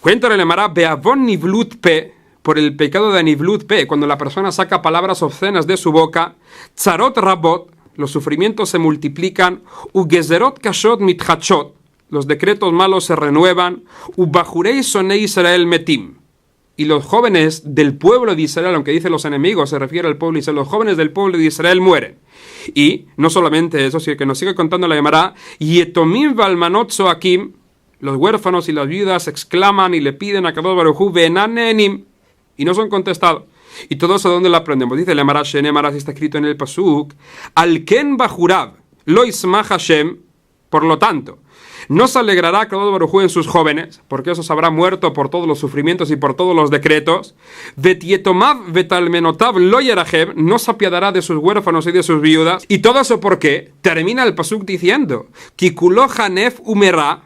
Cuéntale la Emara, Beavon Nivlut Pe, por el pecado de Nivlut Pe, cuando la persona saca palabras obscenas de su boca, Tzarot Rabot, los sufrimientos se multiplican, Ugezerot Kashot Mitchachot, los decretos malos se renuevan, Ubajurei Sonei Israel Metim, y los jóvenes del pueblo de Israel, aunque dice los enemigos, se refiere al pueblo de Israel, los jóvenes del pueblo de Israel mueren. Y no solamente eso, sino que nos sigue contando la Gemara, Yetomim Valmanot Zoakim, los huérfanos y las viudas exclaman y le piden a Kadosh Baruj Hu, Venanenim, y no son contestados. Y todo eso, ¿dónde lo aprendemos? Dice la Gemara, Shenemar, así está escrito en el Pasuk, Al-Ken Bajurav, Lo Ismach Hashem, por lo tanto, no se alegrará Kadosh Baruj Hu en sus jóvenes, porque esos habrán muerto por todos los sufrimientos y por todos los decretos. Vetietomav vetalmenotav lo yerajem, no se apiadará de sus huérfanos y de sus viudas. Y todo eso, ¿por qué? Termina el pasuk diciendo, Kikulo hanef umera,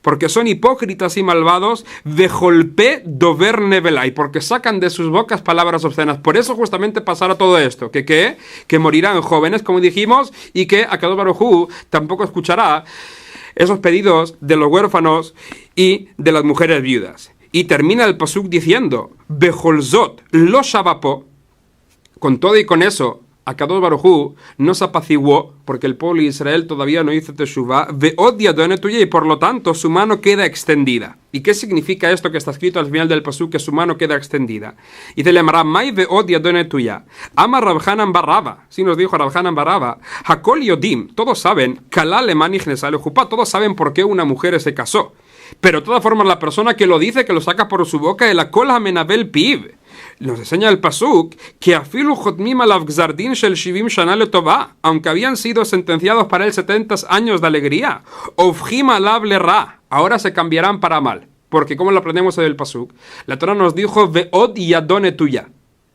porque son hipócritas y malvados, vejolpe dover nevelai, porque sacan de sus bocas palabras obscenas. Por eso justamente pasará todo esto, que morirán jóvenes, como dijimos, y que a Kadosh Baruj Hu tampoco escuchará esos pedidos de los huérfanos y de las mujeres viudas. Y termina el pasuk diciendo, Beholzot lo shabapo, con todo y con eso, a Kadosh Baruj Hu no se apaciguó, porque el pueblo de Israel todavía no hizo teshuvah, ve'od yadone tuya, y por lo tanto su mano queda extendida. ¿Y qué significa esto que está escrito al final del pasuk, que su mano queda extendida? Y te llamará mai ve'od yadone tuya. Ama Rav Hanan Barraba, si nos dijo Rav Hanan Barraba, Hakol yodim, todos saben, Kalal lemanich nesale jupá, todos saben por qué una mujer se casó. Pero de todas formas la persona que lo dice, que lo saca por su boca, el akol hamenabel piv. Nos enseña el pasuk que afilu jotmim alav gzardin shel shivim shana letová, aunque habían sido sentenciados para él 70 años de alegría, ofjim alav lerá, ahora se cambiarán para mal, porque como lo aprendemos en el pasuk, la Torah nos dijo ve'od yadone tuya,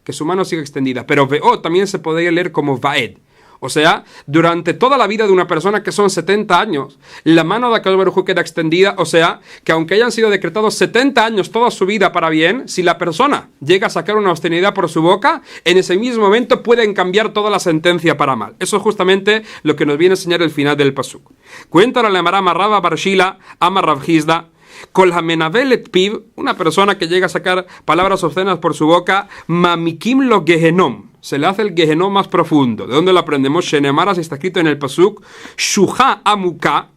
que su mano sigue extendida, pero ve'od también se podría leer como vaed. O sea, durante toda la vida de una persona, que son 70 años, la mano de Akadosh Baruj Hu queda extendida. O sea, que aunque hayan sido decretados 70 años toda su vida para bien, si la persona llega a sacar una obscenidad por su boca, en ese mismo momento pueden cambiar toda la sentencia para mal. Eso es justamente lo que nos viene a enseñar el final del pasuk. Cuéntale la Emara Marraba Barshila, Ama Rav Hizda, Kol hamenavelet piv, una persona que llega a sacar palabras obscenas por su boca, mamikim lo gehenom, se le hace el gehenom más profundo. ¿De dónde lo aprendemos? Shenemar, así está escrito en el pasuk, Shuha amuka.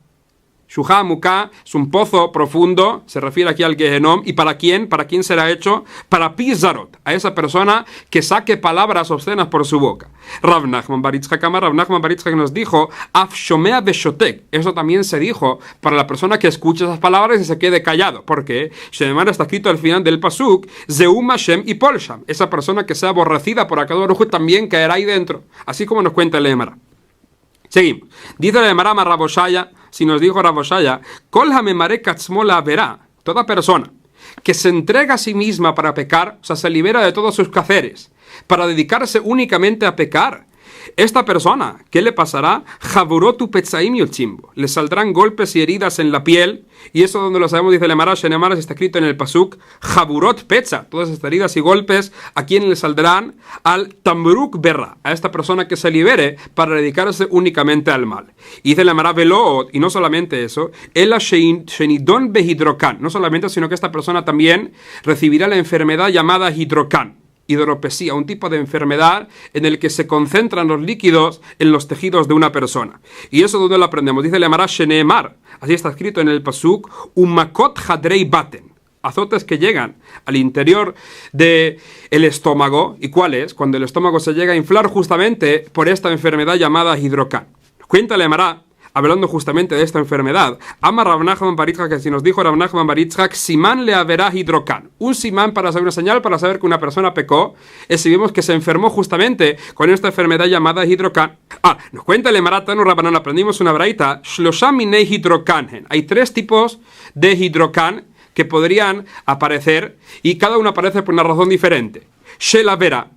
Shuha amuka es un pozo profundo, se refiere aquí al gehenom. ¿Y para quién? ¿Para quién será hecho? Para Pizarot, a esa persona que saque palabras obscenas por su boca. Rav Nachman bar Yitzchak Amar, Rav Nachman bar Yitzchak nos dijo, Af shomea beshotek, eso también se dijo para la persona que escucha esas palabras y se quede callado, porque Shenemar está escrito al final del pasuk, Zeum Hashem y Polsham, esa persona que sea aborrecida por Akadosh Baruj Hu también caerá ahí dentro, así como nos cuenta el Emara. Seguimos. Dice la Emara Raboshaya, si nos dijo Raboshaya, Kol hamemare katzmola verá, toda persona que se entrega a sí misma para pecar, o sea, se libera de todos sus quehaceres, para dedicarse únicamente a pecar, esta persona, ¿qué le pasará? Jaburotu petzaim yochimbo, le saldrán golpes y heridas en la piel, y eso donde lo sabemos, dice la Emara Shenemar, está escrito en el pasuk, Jaburot petza, todas estas heridas y golpes, ¿a quién le saldrán? Al tambruk berra, a esta persona que se libere para dedicarse únicamente al mal. Y dice la Emara Veloot, y no solamente eso, el shenidon behidrokan, no solamente, sino que esta persona también recibirá la enfermedad llamada hidrokan, hidropesía, un tipo de enfermedad en el que se concentran los líquidos en los tejidos de una persona. Y eso donde lo aprendemos, dice la Emara Shenemar, así está escrito en el pasuk, umakot hadrei baten, azotes que llegan al interior del estómago. ¿Y cuál es? Cuando el estómago se llega a inflar justamente por esta enfermedad llamada hidrocan. Cuéntale Emara, hablando justamente de esta enfermedad, Ama Rav Nachman bar Yitzchak, que si nos dijo Rav Nachman bar Yitzchak, Simán le haverá hidrocan. Un simán para saber, una señal para saber que una persona pecó, es si vemos que se enfermó justamente con esta enfermedad llamada hidrocan. Nos cuenta el Emaratanu Rabanan, aprendimos una braita, Shlosha minei hidrocanhen. Hay 3 tipos de hidrocan que podrían aparecer, y cada uno aparece por una razón diferente. Shelavera,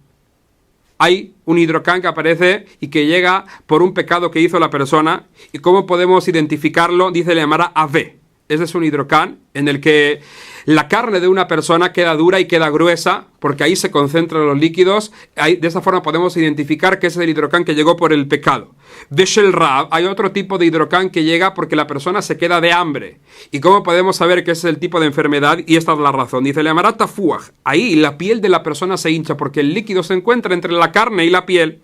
hay un hidrocan que aparece y que llega por un pecado que hizo la persona. ¿Y cómo podemos identificarlo? Dice la Emara Ave. ese es un hidrocán en el que la carne de una persona queda dura y queda gruesa, porque ahí se concentran los líquidos. De esa forma podemos identificar que ese es el hidrocán que llegó por el pecado. Beshel Rav, hay otro tipo de hidrocán que llega porque la persona se queda de hambre. ¿Y cómo podemos saber que ese es el tipo de enfermedad? Y esta es la razón. Dice, le marata fuaj. Ahí la piel de la persona se hincha porque el líquido se encuentra entre la carne y la piel.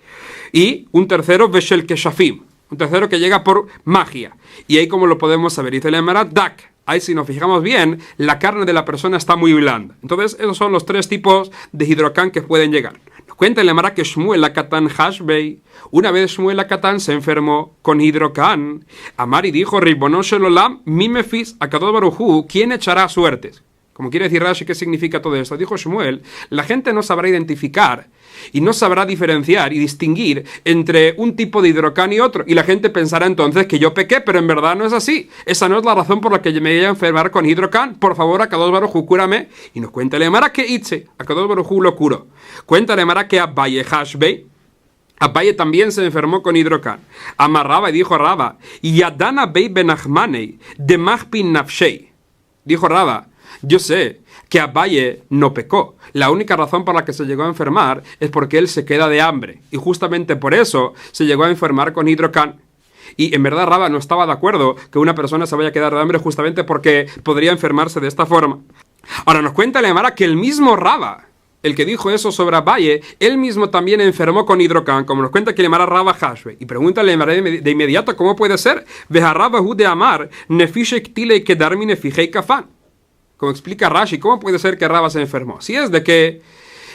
Y un tercero, Beshel Keshafim. Un tercero que llega por magia. Y ahí como lo podemos saber. Dice, le marat dak. Ahí si nos fijamos bien, la carne de la persona está muy blanda. Entonces, esos son los tres tipos de hidrocán que pueden llegar. Nos cuenta el Emara que Shmuel Akatán Hashbei, una vez Shmuel Akatán se enfermó con hidrocán. Amari dijo, Ribono Shelolam, Mimefis, Akadosh Baruj Hu, ¿quién echará suertes? Como quiere decir Rashi, ¿qué significa todo esto? Dijo Shmuel, la gente no sabrá identificar y no sabrá diferenciar y distinguir entre un tipo de hidrocán y otro. Y la gente pensará entonces que yo pequé, pero en verdad no es así. Esa no es la razón por la que me voy a enfermar con hidrocán. Por favor, Akadosh Baruj Hu, cúrame. Y nos cuenta el Emara que Itze, Akadosh Baruj Hu lo curó. Cuenta el Emara que Abaye Hashbei, Abaye también se enfermó con hidrocán. Amarraba y dijo Raba, Yadana Bei Benachmanei, de Mahpin Nafshei. Dijo Raba, yo sé que Abaye no pecó. La única razón por la que se llegó a enfermar es porque él se queda de hambre. Y justamente por eso se llegó a enfermar con hidrocán. Y en verdad Raba no estaba de acuerdo que una persona se vaya a quedar de hambre justamente porque podría enfermarse de esta forma. Ahora nos cuenta el Emara que el mismo Raba, el que dijo eso sobre Abaye, él mismo también enfermó con hidrocán, como nos cuenta que el Emara Raba Hashbe. Y pregúntale de inmediato cómo puede ser. Veja Raba hu de amar, nefishek tile kedarmi nefijei kafan. Como explica Rashi, ¿cómo puede ser que Raba se enfermó? Si es de que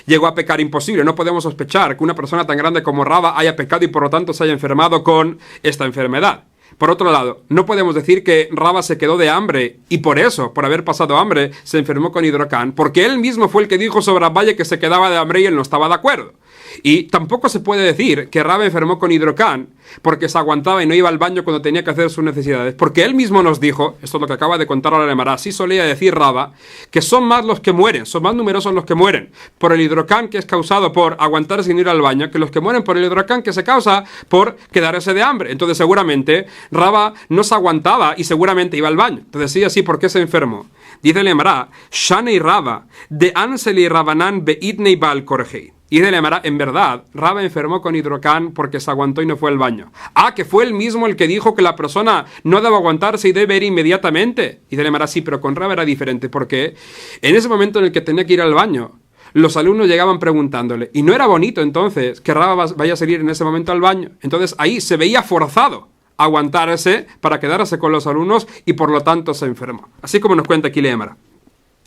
llegó a pecar, imposible. No podemos sospechar que una persona tan grande como Raba haya pecado y por lo tanto se haya enfermado con esta enfermedad. Por otro lado, no podemos decir que Raba se quedó de hambre y por eso, por haber pasado hambre, se enfermó con hidrocán, porque él mismo fue el que dijo sobre Abaye que se quedaba de hambre y él no estaba de acuerdo. Y tampoco se puede decir que Raba enfermó con hidrocán porque se aguantaba y no iba al baño cuando tenía que hacer sus necesidades, porque él mismo nos dijo, esto es lo que acaba de contar ahora el Emara, así solía decir Raba, que son más los que mueren, son más numerosos los que mueren por el hidrocán que es causado por aguantar sin ir al baño, que los que mueren por el hidrocán que se causa por quedarse de hambre. Entonces seguramente Raba no se aguantaba y seguramente iba al baño. Entonces sí, así, ¿por qué se enfermó? Dice el Emara, Shanei Raba, de Anseli Rabanan Beidnei Baal Korhei. Y de la Emara, en verdad, Raba enfermó con hidrocán porque se aguantó y no fue al baño. Ah, que fue él mismo el que dijo que la persona no debe aguantarse y debe ir inmediatamente. Y de la Emara, sí, pero con Raba era diferente, porque en ese momento en el que tenía que ir al baño, los alumnos llegaban preguntándole, y no era bonito entonces que Raba vaya a salir en ese momento al baño. Entonces ahí se veía forzado a aguantarse para quedarse con los alumnos y por lo tanto se enfermó. Así como nos cuenta aquí la Emara.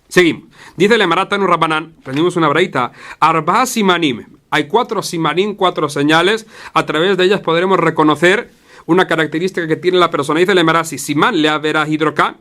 Seguimos. Dice el Emara Tanu Rabbanan, aprendimos una braita, Arba simanim. Hay 4 simanim, 4 señales. A través de ellas podremos reconocer una característica que tiene la persona. Dice el Emara, si simán le verá hidrocán.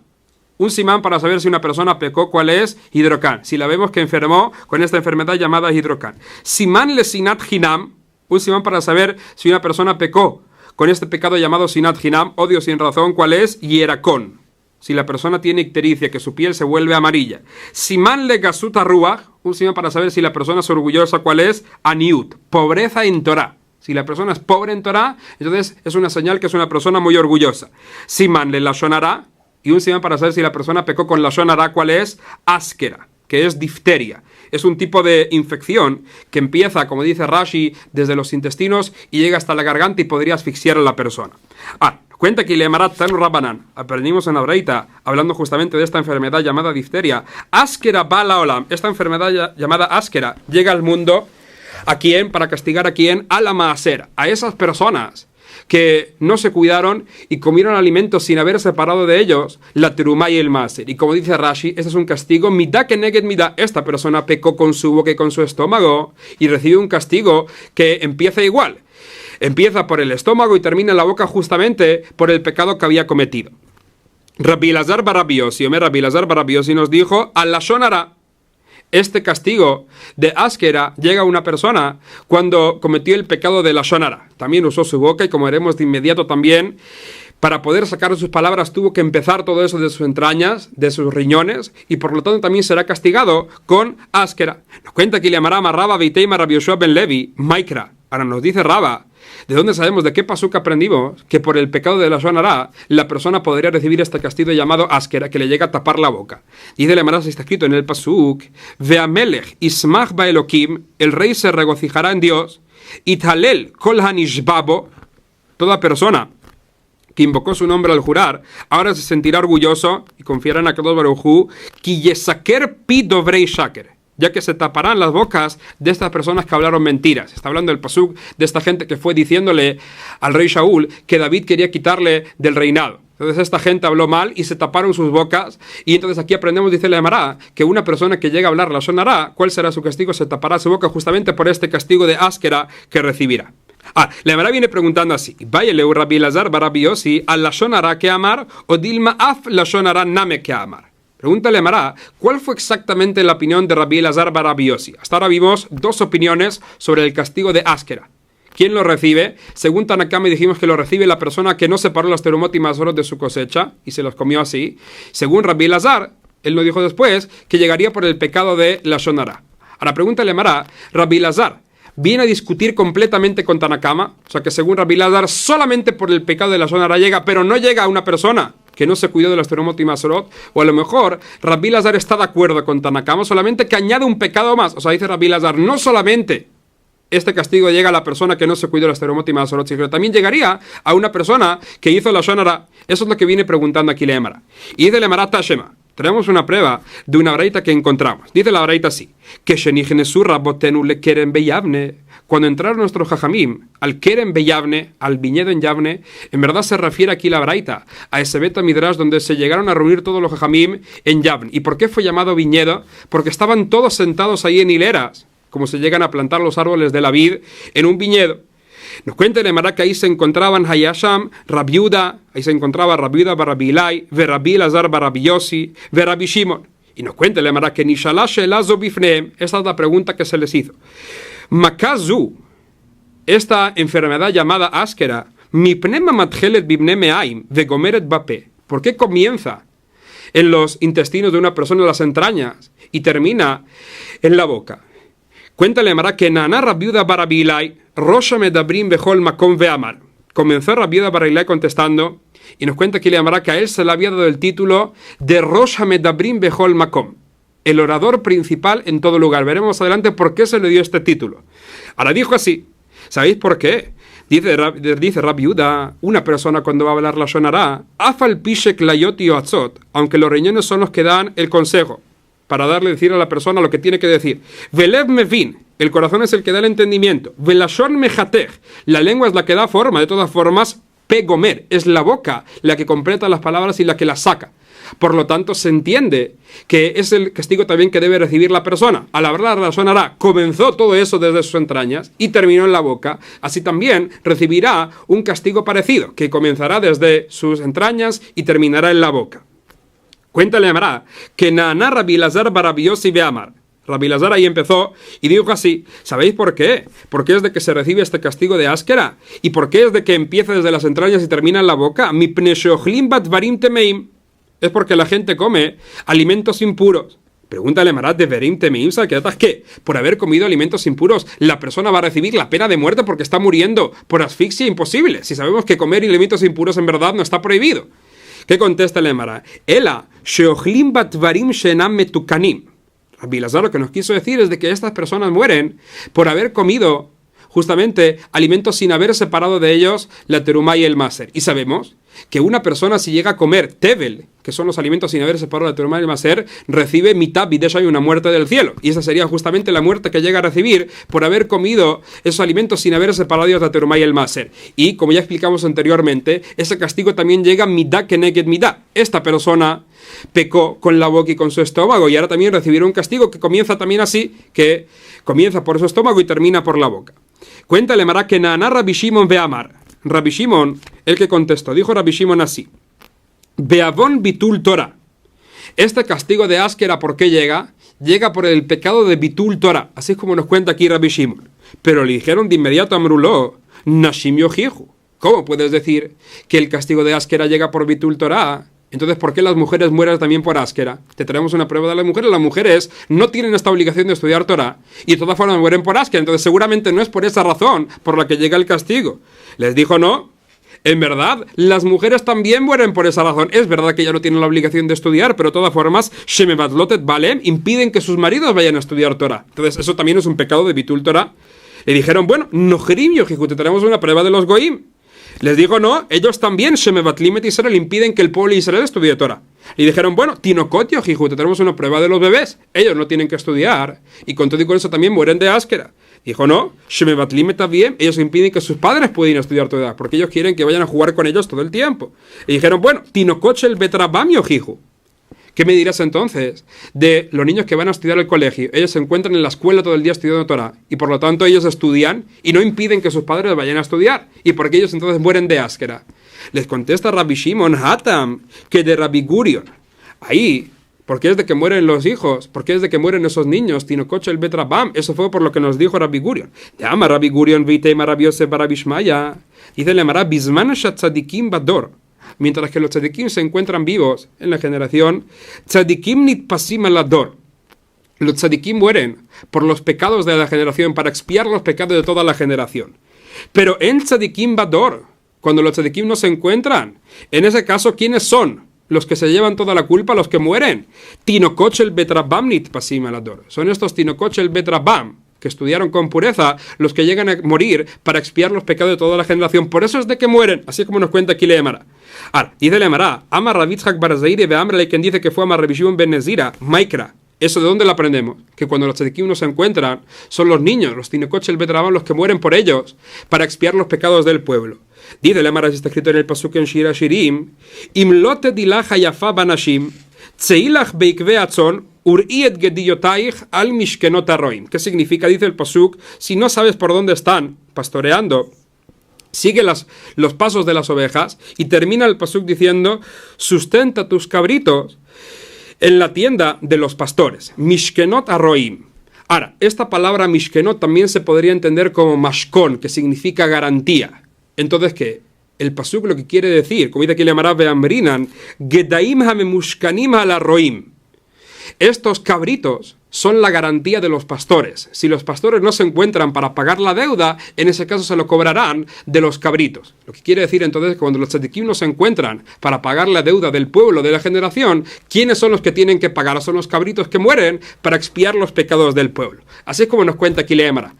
Un simán para saber si una persona pecó, ¿cuál es? Hidrocán. Si la vemos que enfermó con esta enfermedad llamada hidrocán. Simán le sinat hinam. Un simán para saber si una persona pecó con este pecado llamado sinat hinam, odio sin razón, ¿cuál es? Hieracón. Si la persona tiene ictericia, que su piel se vuelve amarilla. Simán le gasuta ruach, un simán para saber si la persona es orgullosa, ¿cuál es? Aniut, pobreza en Torah. Si la persona es pobre en Torah, entonces es una señal que es una persona muy orgullosa. Simán le lashonará, y un simán para saber si la persona pecó con lashonará, ¿cuál es? Áskera, que es difteria. Es un tipo de infección que empieza, como dice Rashi, desde los intestinos y llega hasta la garganta y podría asfixiar a la persona. Cuenta que le Emarat Tanu Rabbanan, aprendimos en la breita, hablando justamente de esta enfermedad llamada difteria. Áskera bala olam, esta enfermedad llamada áskera llega al mundo, ¿a quién? Para castigar a quién, a la maaser, a esas personas que no se cuidaron y comieron alimentos sin haber separado de ellos la terumá y el maaser. Y como dice Rashi, este es un castigo, midá que neged midá. Esta persona pecó con su boca y con su estómago y recibe un castigo que empieza igual. Empieza por el estómago y termina en la boca justamente por el pecado que había cometido. Rabbi Elazar bar Rabbi Yossi, Rabbi Elazar bar Rabbi Yossi nos dijo, al lashonara. Este castigo de áskera llega a una persona cuando cometió el pecado de lashonara. También usó su boca y, como veremos de inmediato también, para poder sacar sus palabras tuvo que empezar todo eso de sus entrañas, de sus riñones, y por lo tanto también será castigado con áskera. Nos cuenta que le amará Marraba Beiteima Rabbi Yoshua ben Levi, Maikra. Ahora nos dice Raba, ¿de dónde sabemos, de qué pasuk aprendimos que por el pecado de lashon hara la persona podría recibir este castigo llamado áskera, que le llega a tapar la boca? Dice la Gemara, está escrito en el pasuk, Veamelech ismach baelokim, el rey se regocijará en Dios, ithalel kol hanishbabo, toda persona que invocó su nombre al jurar, ahora se sentirá orgulloso y confiará en Akadosh Baruj Hu, ki yesaker pi dovrei shaker, ya que se taparán las bocas de estas personas que hablaron mentiras. Está hablando el pasuk de esta gente que fue diciéndole al rey Shaul que David quería quitarle del reinado. Entonces esta gente habló mal y se taparon sus bocas, y entonces aquí aprendemos, dice la Gemara, que una persona que llega a hablar lashon hara, ¿cuál será su castigo? Se tapará su boca justamente por este castigo de áskera que recibirá. La Gemara viene preguntando así, Vayeleu Rabbi Elazar bar Rabbi Yossi al lashon hara que amar o dilma af lashon hara name que amar. Pregúntale a Mará, ¿cuál fue exactamente la opinión de Rabbi Elazar bar Rabbi Yossi? Hasta ahora vimos dos opiniones sobre el castigo de áskera. ¿Quién lo recibe? Según Tanakame dijimos que lo recibe la persona que no separó las terumot y mazorot de su cosecha y se los comió así. Según Rabbi Elazar, él nos dijo después que llegaría por el pecado de lashon hara. Ahora pregúntale a Mará, Rabbi Elazar viene a discutir completamente con Tanakama, o sea que según Rabbi Elazar solamente por el pecado de lashon hara llega, pero no llega a una persona que no se cuidó de las terumot y mazorot, o a lo mejor Rabbi Elazar está de acuerdo con Tanakama, solamente que añade un pecado más. O sea, dice Rabbi Elazar, no solamente este castigo llega a la persona que no se cuidó de las terumot y mazorot, sino también llegaría a una persona que hizo lashon hara. Eso es lo que viene preguntando aquí la Gemara. Y dice la Gemara Tashema, tenemos una prueba de una braita que encontramos. Dice la braita así, que shenichnesu rabotenu le keren beyavne. Cuando entraron nuestros jajamim al Keren Beyavne, al viñedo en Yavne, en verdad se refiere aquí la braita a ese Beta Midrash donde se llegaron a reunir todos los jajamim en Yavne. ¿Y por qué fue llamado viñedo? Porque estaban todos sentados ahí en hileras, como se llegan a plantar los árboles de la vid en un viñedo. Nos cuenta el Emara que ahí se encontraban Hayasham, Rabiuda, ahí se encontraba Rabiuda bar Rabbi Ilai, Rabbi Elazar bar Rabbi Yossi, Rabbi Shimon. Y nos cuenta el Emara que Nishalash elazo bifneem, esta es la pregunta que se les hizo. Makazu, esta enfermedad llamada áskera, mipnema matjelet bibnemeaim, vegomeret bape. ¿Por qué comienza en los intestinos de una persona, en las entrañas, y termina en la boca? Cuéntale Mara que Nana Rabiuda bar Rabbi Ilai, Rosha medabrim bechol makom veamar. Comenzó Rabiuda bar Ilai contestando, y nos cuenta que le llamará que a él se le había dado el título de Rosha medabrim bechol makom, el orador principal en todo lugar. Veremos adelante por qué se le dio este título. Ahora dijo así, ¿sabéis por qué? Dice Rabbi Yehuda, una persona cuando va a hablar lashon hara, afal pishek layoti o atzot, aunque los riñones son los que dan el consejo, para decir a la persona lo que tiene que decir. Velev mevin, el corazón es el que da el entendimiento. Velashon mejatej, la lengua es la que da forma. De todas formas, pegomer, es la boca la que completa las palabras y la que las saca. Por lo tanto, se entiende que es el castigo también que debe recibir la persona. Al hablar la lashon hara, comenzó todo eso desde sus entrañas y terminó en la boca. Así también recibirá un castigo parecido, que comenzará desde sus entrañas y terminará en la boca. Cuéntale a Mará que Naaná Rabbi Elazar bar Rabbi Yossi veamar. Rabbi Elazar ahí empezó y dijo así, ¿sabéis por qué? ¿Por qué es de que se recibe este castigo de áskera? ¿Y por qué es de que empieza desde las entrañas y termina en la boca? Mi pnesheochlim batvarim temeim. Es porque la gente come alimentos impuros. Pregúntale a Mará de verim temeim, ¿sabes qué? Por haber comido alimentos impuros, la persona va a recibir la pena de muerte porque está muriendo por asfixia imposible. Si sabemos que comer alimentos impuros en verdad no está prohibido. ¿Qué contesta el Emara? Ela, sheochlim batvarim shenam metukanim. Rabbi Elazar lo que nos quiso decir es de que estas personas mueren por haber comido justamente alimentos sin haber separado de ellos la terumá y el maser. Y sabemos que una persona si llega a comer tevel, que son los alimentos sin haber separado la terumá y el maser, recibe mitad bidesha y una muerte del cielo. Y esa sería justamente la muerte que llega a recibir por haber comido esos alimentos sin haber separado de la terumá y el maser. Y como ya explicamos anteriormente, ese castigo también llega midá keneged midá. Esta persona pecó con la boca y con su estómago y ahora también recibirá un castigo que comienza también así, que comienza por su estómago y termina por la boca. Cuéntale Mará que Naaná Rabbi Shimon veamar. Rabbi Shimon, el que contestó, dijo Rabbi Shimon así, Beavon bitul Torah. Este castigo de áskera, ¿por qué llega? Llega por el pecado de bitul Torah, así es como nos cuenta aquí Rabbi Shimon. Pero le dijeron de inmediato a Amruló, Nashim yojihu. ¿Cómo puedes decir que el castigo de áskera llega por bitul Torah? Entonces, ¿por qué las mujeres mueren también por áskera? Te traemos una prueba de las mujeres. Las mujeres no tienen esta obligación de estudiar Torah y de todas formas mueren por áskera. Entonces, seguramente no es por esa razón por la que llega el castigo. Les dijo no. En verdad, las mujeres también mueren por esa razón. Es verdad que ya no tienen la obligación de estudiar, pero de todas formas, Shemebatlotet Balem impiden que sus maridos vayan a estudiar Torah. Entonces, eso también es un pecado de Bitul Torah. Le dijeron, bueno, Nojerim Yojihu, te tenemos una prueba de los Goim. Les dijo, no, ellos también, Shemebatlimet Israel, impiden que el pueblo de Israel estudie Torah. Le dijeron, bueno, Tinokot Yojihu, te tenemos una prueba de los bebés. Ellos no tienen que estudiar, y con todo y con eso también mueren de áskera. Dijo, no, Shemebatlimet también, ellos impiden que sus padres puedan estudiar Torah, porque ellos quieren que vayan a jugar con ellos todo el tiempo. Le dijeron, bueno, Tinokot Shel Betrabam Yojihu. ¿Qué me dirás entonces de los niños que van a estudiar al colegio? Ellos se encuentran en la escuela todo el día estudiando Torah y por lo tanto ellos estudian y no impiden que sus padres vayan a estudiar. ¿Y por qué ellos entonces mueren de áskera? Les contesta Rabbi Shimon Hatam que de Rabbi Gurion. Ahí, ¿por qué es de que mueren los hijos? ¿Por qué es de que mueren esos niños? Tinocoche el Betrabam. Eso fue por lo que nos dijo Rabbi Gurion. Llama Rabbi Gurion Vitema Rabbi Yosef Rabbi Shmaya. Dice le Mará Bisman Shatzadikim Bador. Mientras que los tzadikim se encuentran vivos en la generación, tzadikim nitpasim alador. Los tzadikim mueren por los pecados de la generación, para expiar los pecados de toda la generación. Pero en tzadikim bador, cuando los tzadikim no se encuentran, en ese caso, ¿quiénes son los que se llevan toda la culpa? Los que mueren. Tinokoch el betrabam nitpasim alador. Son estos tinokoch el betrabam, que estudiaron con pureza, los que llegan a morir para expiar los pecados de toda la generación. Por eso es de que mueren, así como nos cuenta aquí Leemara. Ahora, dice Leemara, Ama Rabitzhak Barzaire ve Amrele, quien dice que fue Amar Rabbi Shimon ben Nezira, Maikra. ¿Eso de dónde lo aprendemos? Que cuando los tzadikim no se encuentran, son los niños, los tinococh el betrabam, los que mueren por ellos, para expiar los pecados del pueblo. Dice Leemara, está escrito en el pasuk en Shira Shirim, Imlote dilaja yafa banashim, tseilach beikve atzon, Uriet gediyotaich al mishkenot arroim. ¿Qué significa? Dice el pasuk, si no sabes por dónde están pastoreando, sigue los pasos de las ovejas, y termina el pasuk diciendo, sustenta tus cabritos en la tienda de los pastores. Mishkenot arroim. Ahora, esta palabra mishkenot también se podría entender como mashkon, que significa garantía. Entonces, ¿qué? El pasuk lo que quiere decir, como dice aquí Leemara beamrinan, gedaim hamemushkanim al arroim. Estos cabritos son la garantía de los pastores. Si los pastores no se encuentran para pagar la deuda, en ese caso se lo cobrarán de los cabritos. Lo que quiere decir entonces que cuando los tzadikim no se encuentran para pagar la deuda del pueblo, de la generación, ¿quiénes son los que tienen que pagar? Son los cabritos que mueren para expiar los pecados del pueblo. Así es como nos cuenta aquí Leemara.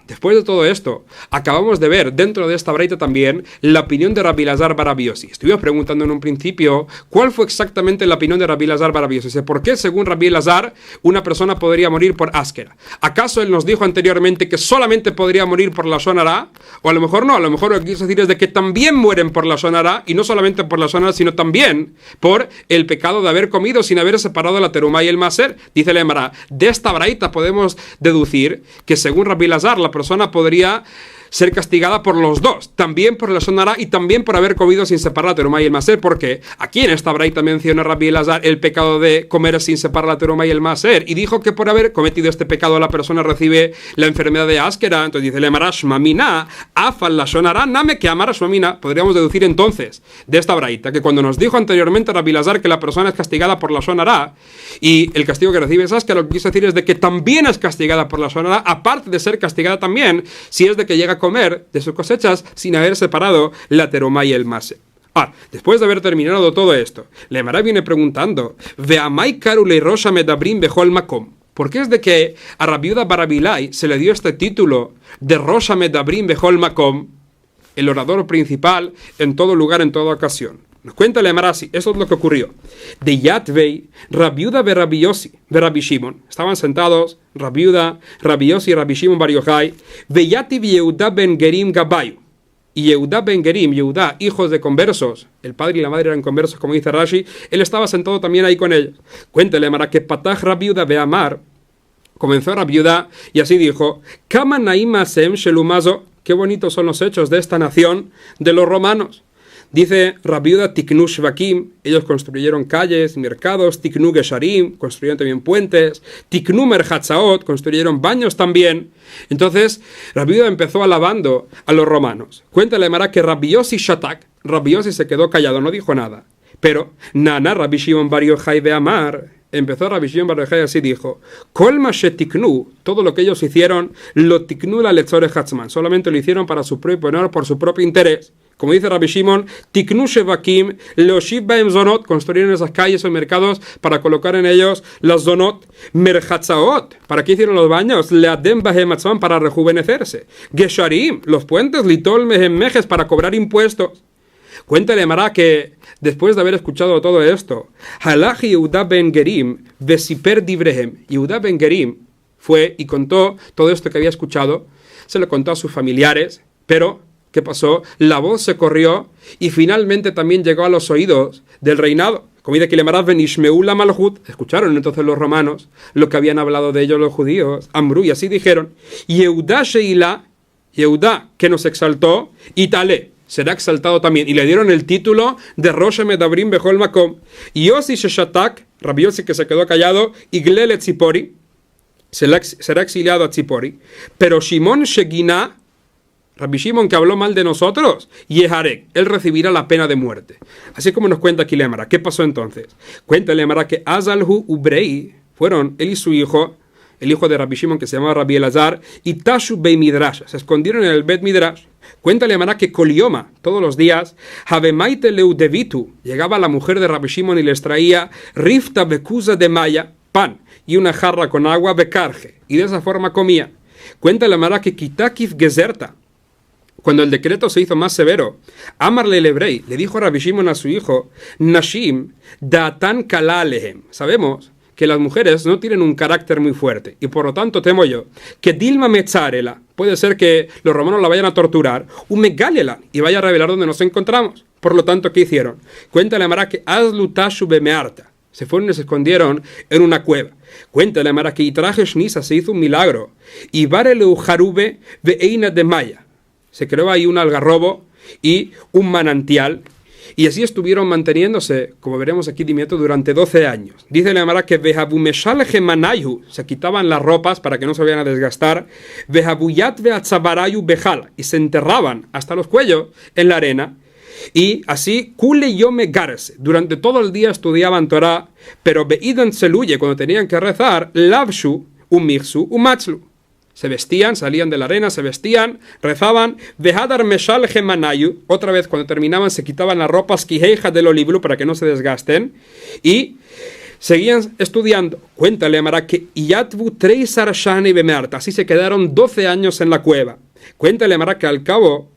Después de todo esto, acabamos de ver dentro de esta braita también la opinión de Rabbi Elazar bar Rabbi Yossi. Estuvimos preguntando en un principio cuál fue exactamente la opinión de Rabbi Elazar bar Rabbi Yossi. ¿Por qué, según Rabbi Elazar, una persona podría morir por áskera? ¿Acaso él nos dijo anteriormente que solamente podría morir por la lashon hara? O a lo mejor no, a lo mejor lo que quiso decir es de que también mueren por la lashon hara, y no solamente por la lashon hara, sino también por el pecado de haber comido sin haber separado la terumá y el maser. Dice la Emara, de esta braita podemos deducir que según Rabbi Elazar la persona podría ser castigada por los dos, también por la lashon hara y también por haber comido sin separar la terumá y el maser, porque aquí en esta braita menciona Rabbi Elazar el pecado de comer sin separar la terumá y el maser, y dijo que por haber cometido este pecado la persona recibe la enfermedad de áskera. Entonces dice Leemara shmamina afal lashon hara name que amar shmamina. Podríamos deducir entonces de esta braita que cuando nos dijo anteriormente Rabbi Elazar que la persona es castigada por la lashon hara y el castigo que recibe es áskera, lo que quiso decir es de que también es castigada por la lashon hara, aparte de ser castigada también si es de que llega a comer de sus cosechas sin haber separado la terumá y el maser. Después de haber terminado todo esto, Leemara viene preguntando, Veamai karule rosha medabrim bechol makom. ¿Por qué es de que a Rabbi Yehuda bar Abilai se le dio este título de rosha medabrim bechol makom, el orador principal en todo lugar, en toda ocasión? Nos cuenta Leemara así, eso es lo que ocurrió. De Yatvei, Rabbi Yehuda bar Rabbi Yossi, bar Rabbi Shimon. Estaban sentados Rabbi Yehuda, Rabbi Yossi y Rabbi Shimon bar Yochai. Veyativ Yehuda ben Gerim Gabayu. Y Yehuda ben Gerim, Yehuda, hijos de conversos, el padre y la madre eran conversos, como dice Rashi, él estaba sentado también ahí con ellos. Cuéntale Leemara que Patach Rabbi Yehuda beamar, comenzó Rabbi Yehuda y así dijo, Kama naim asem shelumazo, qué bonitos son los hechos de esta nación, de los romanos. Dice Rabbi Yehuda Tiknu Shvakim, ellos construyeron calles, mercados, Tiknu Gesharim, construyeron también puentes, Tiknu Merhatzaot, construyeron baños también. Entonces, Rabbi Yehuda empezó alabando a los romanos. Cuéntale Mara que Rabbi Yossi Shatak, Rabbi Yossi se quedó callado, no dijo nada. Pero, Nana Rabbi Shimon Bar Yochai Beamar, empezó Rabbi Shimon Bar Yochai así dijo, Kol ma shetiknu, todo lo que ellos hicieron, lo tiknu la letzore hatzman, solamente lo hicieron para su propio honor, por su propio interés. Como dice Rabbi Shimon, tiknu shevakim, leoshiv baem zonot, construyeron esas calles o mercados para colocar en ellos las zonot, merchatzaot, ¿para qué hicieron los baños? Leadem bahem atzman, para rejuvenecerse. Gesharim, los puentes, litol mehem mejes, para cobrar impuestos. Cuéntale, Mará, que después de haber escuchado todo esto, Halach Yehuda ben Gerim vesiper divrehem. Yehuda ben Gerim fue y contó todo esto que había escuchado, se lo contó a sus familiares, pero ¿qué pasó? La voz se corrió y finalmente también llegó a los oídos del reinado. Como dice que le Mará ben Ishmeú la Malhut, escucharon entonces los romanos lo que habían hablado de ellos los judíos, Amru, y así dijeron, Yehuda Sheila, Yehuda que nos exaltó, y Tale, será exaltado también. Y le dieron el título de Rosh Medabrim Bechol Makom. Y Yossi Sheshatak, Rabbi Yossi que se quedó callado, y Glele Tzipori, será exiliado a Tzipori. Pero Shimon Shegina, Rabbi Shimon que habló mal de nosotros, Yeharek, él recibirá la pena de muerte. Así como nos cuenta aquí Lemara. ¿Qué pasó entonces? Cuenta Lemara que Azalhu Ubrei, fueron él y su hijo, el hijo de Rabbi Shimon que se llamaba Rabbi Elazar, y Tashu Bei Midrash, se escondieron en el Bet Midrash. Cuéntale a que Kolioma, todos los días, Havemaite Leudevitu, llegaba la mujer de Rabbi Shimon y les traía Rifta Bekusa de Maya, pan, y una jarra con agua Bekarje, y de esa forma comía. Cuéntale a que Kitakif Gezerta, cuando el decreto se hizo más severo, Amarle Lebrei, le dijo a Rabbi Shimon a su hijo, Nashim Datan Kalalehem, sabemos que las mujeres no tienen un carácter muy fuerte, y por lo tanto temo yo que Dilma Metzarela, puede ser que los romanos la vayan a torturar, Umegalela, y vaya a revelar dónde nos encontramos. Por lo tanto, ¿qué hicieron? Cuéntale a Mará que Azlutashu Bemearta, se fueron y se escondieron en una cueva. Cuéntale a Mará que Itraje Shnisa se hizo un milagro, y Bareleu Jarube Beeina de Maya, se creó ahí un algarrobo y un manantial. Y así estuvieron manteniéndose, como veremos aquí Dimietro, durante 12 años. Dice la Gemara que Vehabumeshal Gemanayu, se quitaban las ropas para que no se vayan a desgastar, Vehabuyat Veatzabarayu Bejal, y se enterraban hasta los cuellos en la arena. Y así, Kule Yome Garse, durante todo el día estudiaban Torah, pero Beidan Seluye, cuando tenían que rezar, Lavshu, Umixu, Umatzlu. Se vestían, salían de la arena, se vestían, rezaban, Vehadar Meshal Gemanayu, otra vez cuando terminaban se quitaban las ropas Kiheija del Oliblu para que no se desgasten, y seguían estudiando. Cuéntale a Mará que Yatvu Treisar Shani Bemerta, así se quedaron 12 años en la cueva. Cuéntale a Mará que al cabo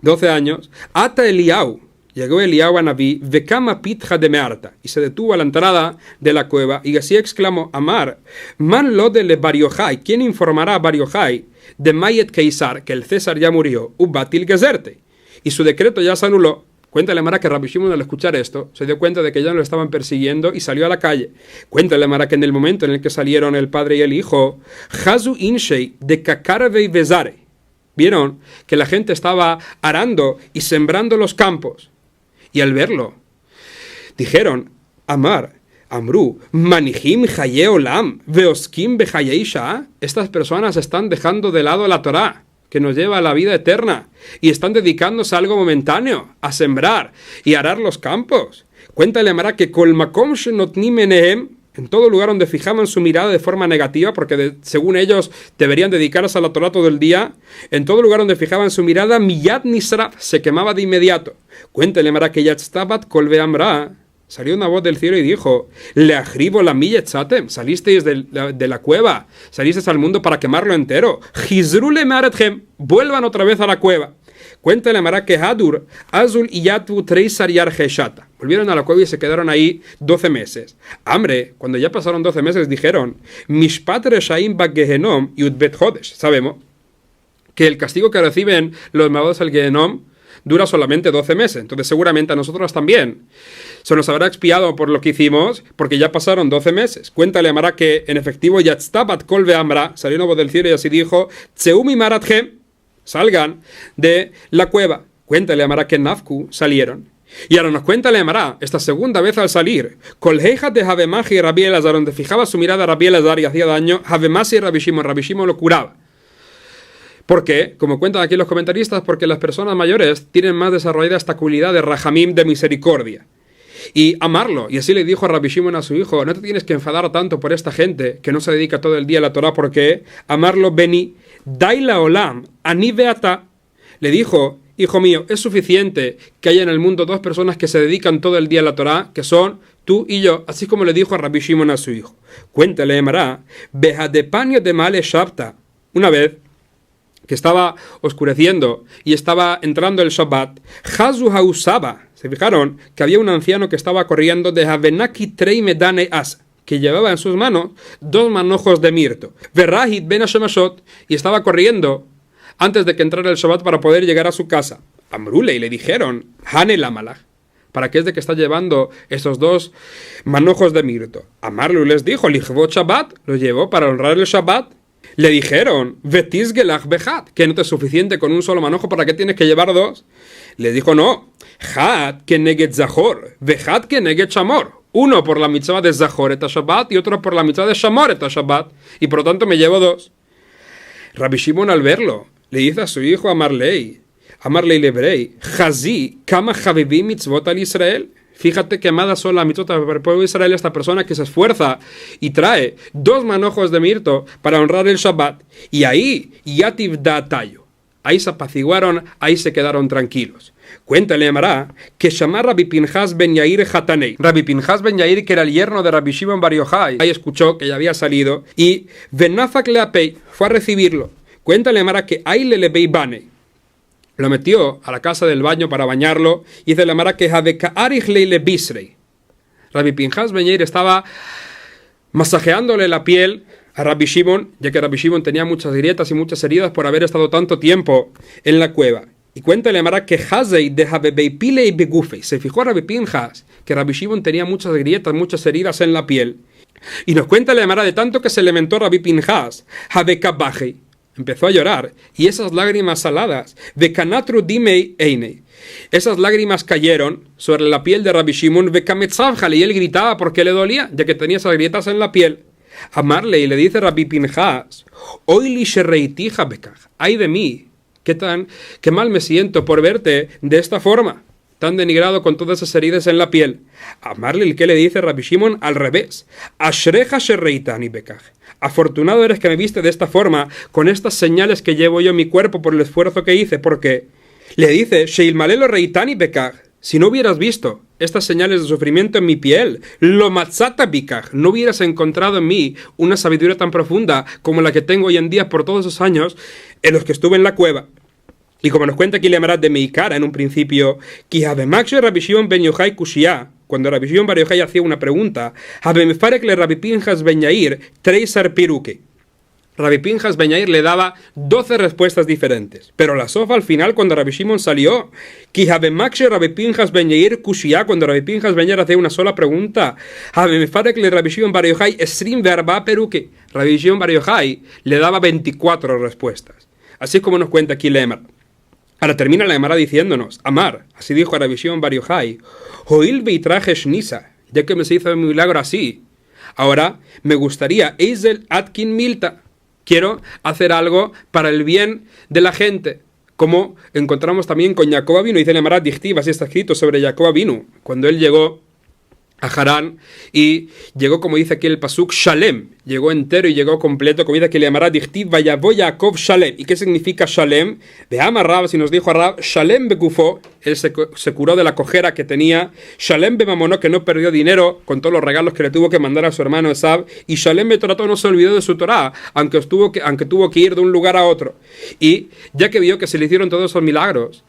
12 años, Ata Eliau, llegó Eliau a Naví, Vekama Pitja de Mearta, y se detuvo a la entrada de la cueva, y así exclamó, Amar, Man lo de le Bar Yochai, ¿quién informará a Bar Yochai de Mayet Keisar, que el César ya murió, Ubatil Gezerte, y su decreto ya se anuló? Cuéntale Mara que Rabbi Shimon al escuchar esto, se dio cuenta de que ya no lo estaban persiguiendo y salió a la calle. Cuéntale Mara que en el momento en el que salieron el padre y el hijo, Hazu Inshei de Kakarve y Bezare, vieron que la gente estaba arando y sembrando los campos. Y al verlo, dijeron, Amar, Amru, Manihim Haye Olam, Veoskim Behayeisha, estas personas están dejando de lado la Torá, que nos lleva a la vida eterna, y están dedicándose a algo momentáneo, a sembrar y arar los campos. Cuéntale a Mara que Kolmakom Shenotni Menehem, en todo lugar donde fijaban su mirada de forma negativa, porque según ellos deberían dedicarse a la Torá todo el día, en todo lugar donde fijaban su mirada, Miyad Nisraf, se quemaba de inmediato. Cuéntale Mara que Yatztabat Kolbe Amra, salió una voz del cielo y dijo, Le agribo la Miyetzatem, salisteis de la cueva, salisteis al mundo para quemarlo entero. Hizrule Marethem, vuelvan otra vez a la cueva. Cuéntale Mara que Hadur, Azul y Yatvu Treisar Yarjeshata. Volvieron a la cueva y se quedaron ahí 12 meses. Hambre, cuando ya pasaron 12 meses, dijeron, Mishpat Reshaim Bagehenom Yudbet Hodesh. Sabemos que el castigo que reciben los malvados al Gehenom dura solamente 12 meses. Entonces seguramente a nosotros también se nos habrá expiado por lo que hicimos, porque ya pasaron 12 meses. Cuéntale a Mara que en efectivo Yatztabat Kolbe Amra, salió una voz del cielo y así dijo, Tseumi Marathem, salgan de la cueva. Cuéntale a Mara que Nafku salieron. Y ahora nos cuenta la Emara, esta segunda vez al salir, Kolheja de Havemaji y Rabbi Elazar, donde fijaba su mirada a Rabbi Elazar y hacía daño, Havemasi y Rabbi Shimon lo curaba. ¿Por qué? Como cuentan aquí los comentaristas, porque las personas mayores tienen más desarrollada esta cualidad de Rahamim, de misericordia. y amarlo. Y así le dijo a Rabbi Shimon a su hijo, no te tienes que enfadar tanto por esta gente que no se dedica todo el día a la Torah, porque amarlo, Beni, Daila Olam, Ani Beata, le dijo, hijo mío, es suficiente que haya en el mundo dos personas que se dedican todo el día a la Torah, que son tú y yo, así como le dijo a Rabbi Shimon a su hijo. Cuéntale, Mará, Behadepanio de Male Shabta, una vez que estaba oscureciendo y estaba entrando el Shabbat, Hazu Hausaba, se fijaron que había un anciano que estaba corriendo de Havenaki Trei Medane As, que llevaba en sus manos 2 manojos de mirto, Verrahit Ben Hashemashot, y estaba corriendo antes de que entrara el Shabbat para poder llegar a su casa. Amrule, y le dijeron, Hane Lamalach, ¿para qué es de que está llevando esos 2 manojos de mirto? Amarlu les dijo, Lichvot Shabbat, lo llevó para honrar el Shabbat. Le dijeron, Vetisgelach Behat, que no te es suficiente con un solo manojo, ¿para qué tienes que llevar 2? Le dijo, no, Hat que neget Zahor, Vehat que neget Shamor. Uno por la mitzvah de Zahor et Shabbat y otro por la mitzvah de Shamor et Shabbat. Y por lo tanto me llevo 2. Rabbi Shimon al verlo, le dice a su hijo Amarlei Lebrei, Hazi, Kama Habibi mitzvot al Israel. Fíjate que amadas son las mitzvot para el pueblo de Israel, esta persona que se esfuerza y trae 2 manojos de mirto para honrar el Shabbat. Y ahí, Yativ Datayo, ahí se apaciguaron, ahí se quedaron tranquilos. Cuéntale, Mará, que llamó Rabbi Pinchas ben Yair Hatanei. Rabbi Pinchas ben Yair, que era el yerno de Rabbi Shimon bar Yochai, ahí escuchó que ya había salido y Venafak Leapei fue a recibirlo. Cuéntale, Mará, que ahí le lebei bane. Lo metió a la casa del baño para bañarlo y dice la Mara que Havekaarich leile bisrei. Rabbi Pinchas ben Yair estaba masajeándole la piel a Rabbi Shimon, ya que Rabbi Shimon tenía muchas grietas y muchas heridas por haber estado tanto tiempo en la cueva. Y cuéntale Mara que Hazei de Habebeipilei begufei. Se fijó Rabbi Pinchas que Rabbi Shimon tenía muchas grietas, muchas heridas en la piel. Y nos cuenta la Mara de tanto que se lamentó Rabbi Pinchas, Habekabajei. Empezó a llorar, y esas lágrimas saladas, de Kanatru Dimei Einei, esas lágrimas cayeron sobre la piel de Rabbi Shimon, y él gritaba porque le dolía, ya que tenía esas grietas en la piel. Amarle, y le dice Rabbi Pinchas, Oili Shereitija Bekaj, ay de mí, qué mal me siento por verte de esta forma, tan denigrado con todas esas heridas en la piel. Amarle, el que le dice Rabbi Shimon al revés, Ashreja Shereitani Bekaj. Afortunado eres que me viste de esta forma, con estas señales que llevo yo en mi cuerpo por el esfuerzo que hice, porque le dice, Sheilmalelo reitani bekaj, si no hubieras visto estas señales de sufrimiento en mi piel, lo matzata bikaj, no hubieras encontrado en mí una sabiduría tan profunda como la que tengo hoy en día por todos esos años en los que estuve en la cueva. Y como nos cuenta aquí Leamarat de Meikara en un principio, Kihabemakshe Rabbi Shimon ben Yochai Kushia, cuando Rabbi Shimon bar Yochai hacía una pregunta, Habemefarek le Rabbi Pinchas ben Yair treisar piruke. Rabbi Pinchas ben Yair le daba 12 respuestas diferentes, pero la sofa al final cuando Rabbi Shimon salió, Kihabemakshe Rabbi Pinchas ben Yair Kushia, cuando Rabbi Pinchas ben Yair hacía una sola pregunta, Habemefarek le Rabbi Shimon bar Yochai esrim verba peruke. Rabbi Shimon bar Yochai le daba 24 respuestas. Así como nos cuenta aquí Leamarat. Ahora termina la Gemara diciéndonos, Amar, así dijo Rabbi Shimon bar Yochai, Hoil beitraje nisa, ya que me se hizo un milagro así. Ahora me gustaría, Eisel Atkin Milta, quiero hacer algo para el bien de la gente, como encontramos también con Jacob Avinu, dice la Gemara Dichtiv, así está escrito sobre Jacob Avinu, cuando él llegó a Harán y llegó, como dice aquí el pasuk, Shalem, llegó entero y llegó completo, como dice aquí le llamará Dichtiv, Vayavo Jacob Shalem. ¿Y qué significa Shalem? Veamos a Rab, si nos dijo a Rab, Shalem begufo, él se curó de la cojera que tenía, Shalem bemamonó, que no perdió dinero con todos los regalos que le tuvo que mandar a su hermano Esab, y Shalem betorato, no se olvidó de su Torah, aunque tuvo que ir de un lugar a otro. Y ya que vio que se le hicieron todos esos milagros,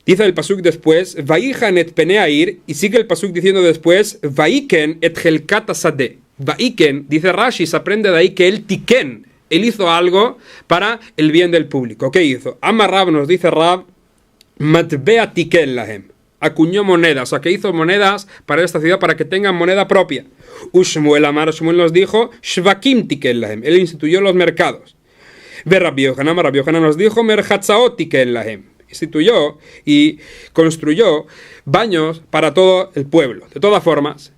dice el pasuk después, Vaihan et peneair, y sigue el pasuk diciendo después, Vaiken et helkat asadeh. Vaiken, dice Rashi, se aprende de ahí que él tiken, él hizo algo para el bien del público. ¿Qué hizo? Ama Rab, nos dice Rab, matbea tiken lahem, acuñó monedas, o sea que hizo monedas para esta ciudad para que tengan moneda propia. Ushmuel Amar, Shmuel nos dijo, shvakim tiken lahem, él instituyó los mercados. Ve Rabbi Yohanan, Rabbi Yohanan nos dijo, merchatzaot tiken lahem, instituyó y construyó baños para todo el pueblo. De todas formas,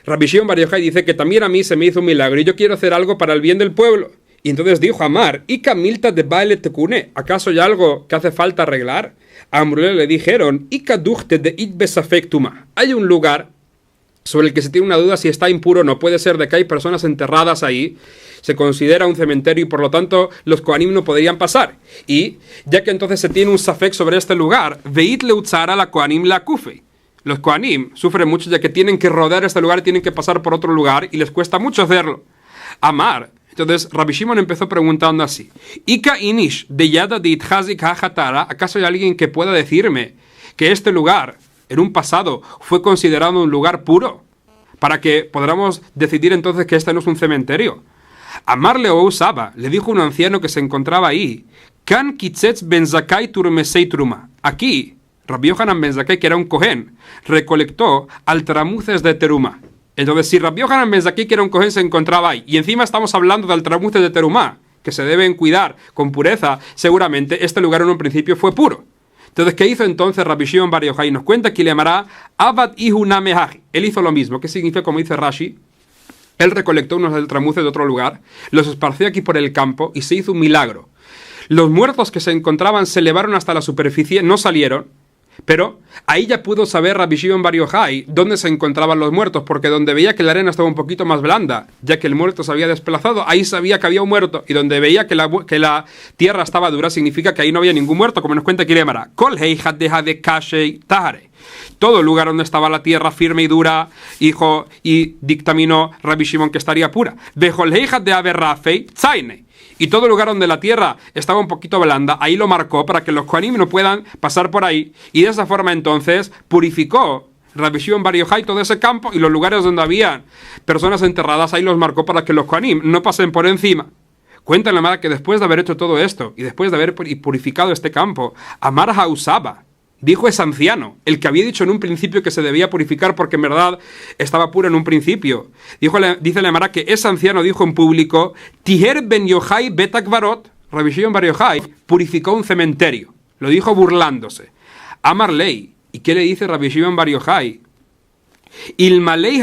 Rabbi Shimon bar Yochai dice que también a mí se me hizo un milagro y yo quiero hacer algo para el bien del pueblo. Y entonces dijo Amar, Ika milta de baile tekune, ¿acaso hay algo que hace falta arreglar? A Amrulé le dijeron, Ika duchte de it besafek tuma, hay un lugar sobre el que se tiene una duda si está impuro o no. Puede ser de que hay personas enterradas ahí, se considera un cementerio y por lo tanto los Kohanim no podrían pasar. Y ya que entonces se tiene un safek sobre este lugar, veit leutzara la Kohanim la kufe. Los Kohanim sufren mucho ya que tienen que rodear este lugar y tienen que pasar por otro lugar y les cuesta mucho hacerlo. Amar. Entonces Rabbi Shimon empezó preguntando así: Ika inish de yada de itchazik hachatara. ¿Acaso hay alguien que pueda decirme que este lugar en un pasado fue considerado un lugar puro? Para que podamos decidir entonces que este no es un cementerio. Amar Leou Saba, le dijo un anciano que se encontraba ahí: Kan kitzetz ben zakai turmesei truma. Aquí, Rabbi Yohanan ben Zakai, que era un Cohen, recolectó altramuces de teruma. Entonces, si Rabbi Yohanan ben Zakai, que era un Cohen, se encontraba ahí, y encima estamos hablando de altramuces de teruma, que se deben cuidar con pureza, seguramente este lugar en un principio fue puro. Entonces, ¿qué hizo entonces Rabbi Shimon bar Yochai? Nos cuenta que le llamará Abad Ihu Namehaji. Él hizo lo mismo. ¿Qué significa? Como dice Rashi, él recolectó unos altramuces de otro lugar, los esparció aquí por el campo y se hizo un milagro. Los muertos que se encontraban se elevaron hasta la superficie, no salieron, pero ahí ya pudo saber Rabbi Shimon bar Yochai dónde se encontraban los muertos, porque donde veía que la arena estaba un poquito más blanda, ya que el muerto se había desplazado, ahí sabía que había un muerto, y donde veía que la tierra estaba dura, significa que ahí no había ningún muerto, como nos cuenta aquí Lemara. Kol heihat deja de kashei tahare. Todo el lugar donde estaba la tierra firme y dura, hijo, y dictaminó Rabbi Shimon que estaría pura. Bejol heihat de aberrafei tzaine. Y todo lugar donde la tierra estaba un poquito blanda, ahí lo marcó para que los Kohanim no puedan pasar por ahí. Y de esa forma entonces purificó Rabbi Shimon bar Yochai todo ese campo, y los lugares donde había personas enterradas, ahí los marcó para que los Kohanim no pasen por encima. Cuenta en la Gemara que después de haber hecho todo esto, y después de haber purificado este campo, Amar Hausaba, dijo ese anciano, el que había dicho en un principio que se debía purificar porque en verdad estaba puro en un principio. Dice la Gemara que ese anciano dijo en público: Tiher ben Yochai betakvarot. Rabbi Shimon bar Yochai purificó un cementerio. Lo dijo burlándose. Amar lei. ¿Y qué le dice Rabbi Shimon bar Yochai? Ilmalei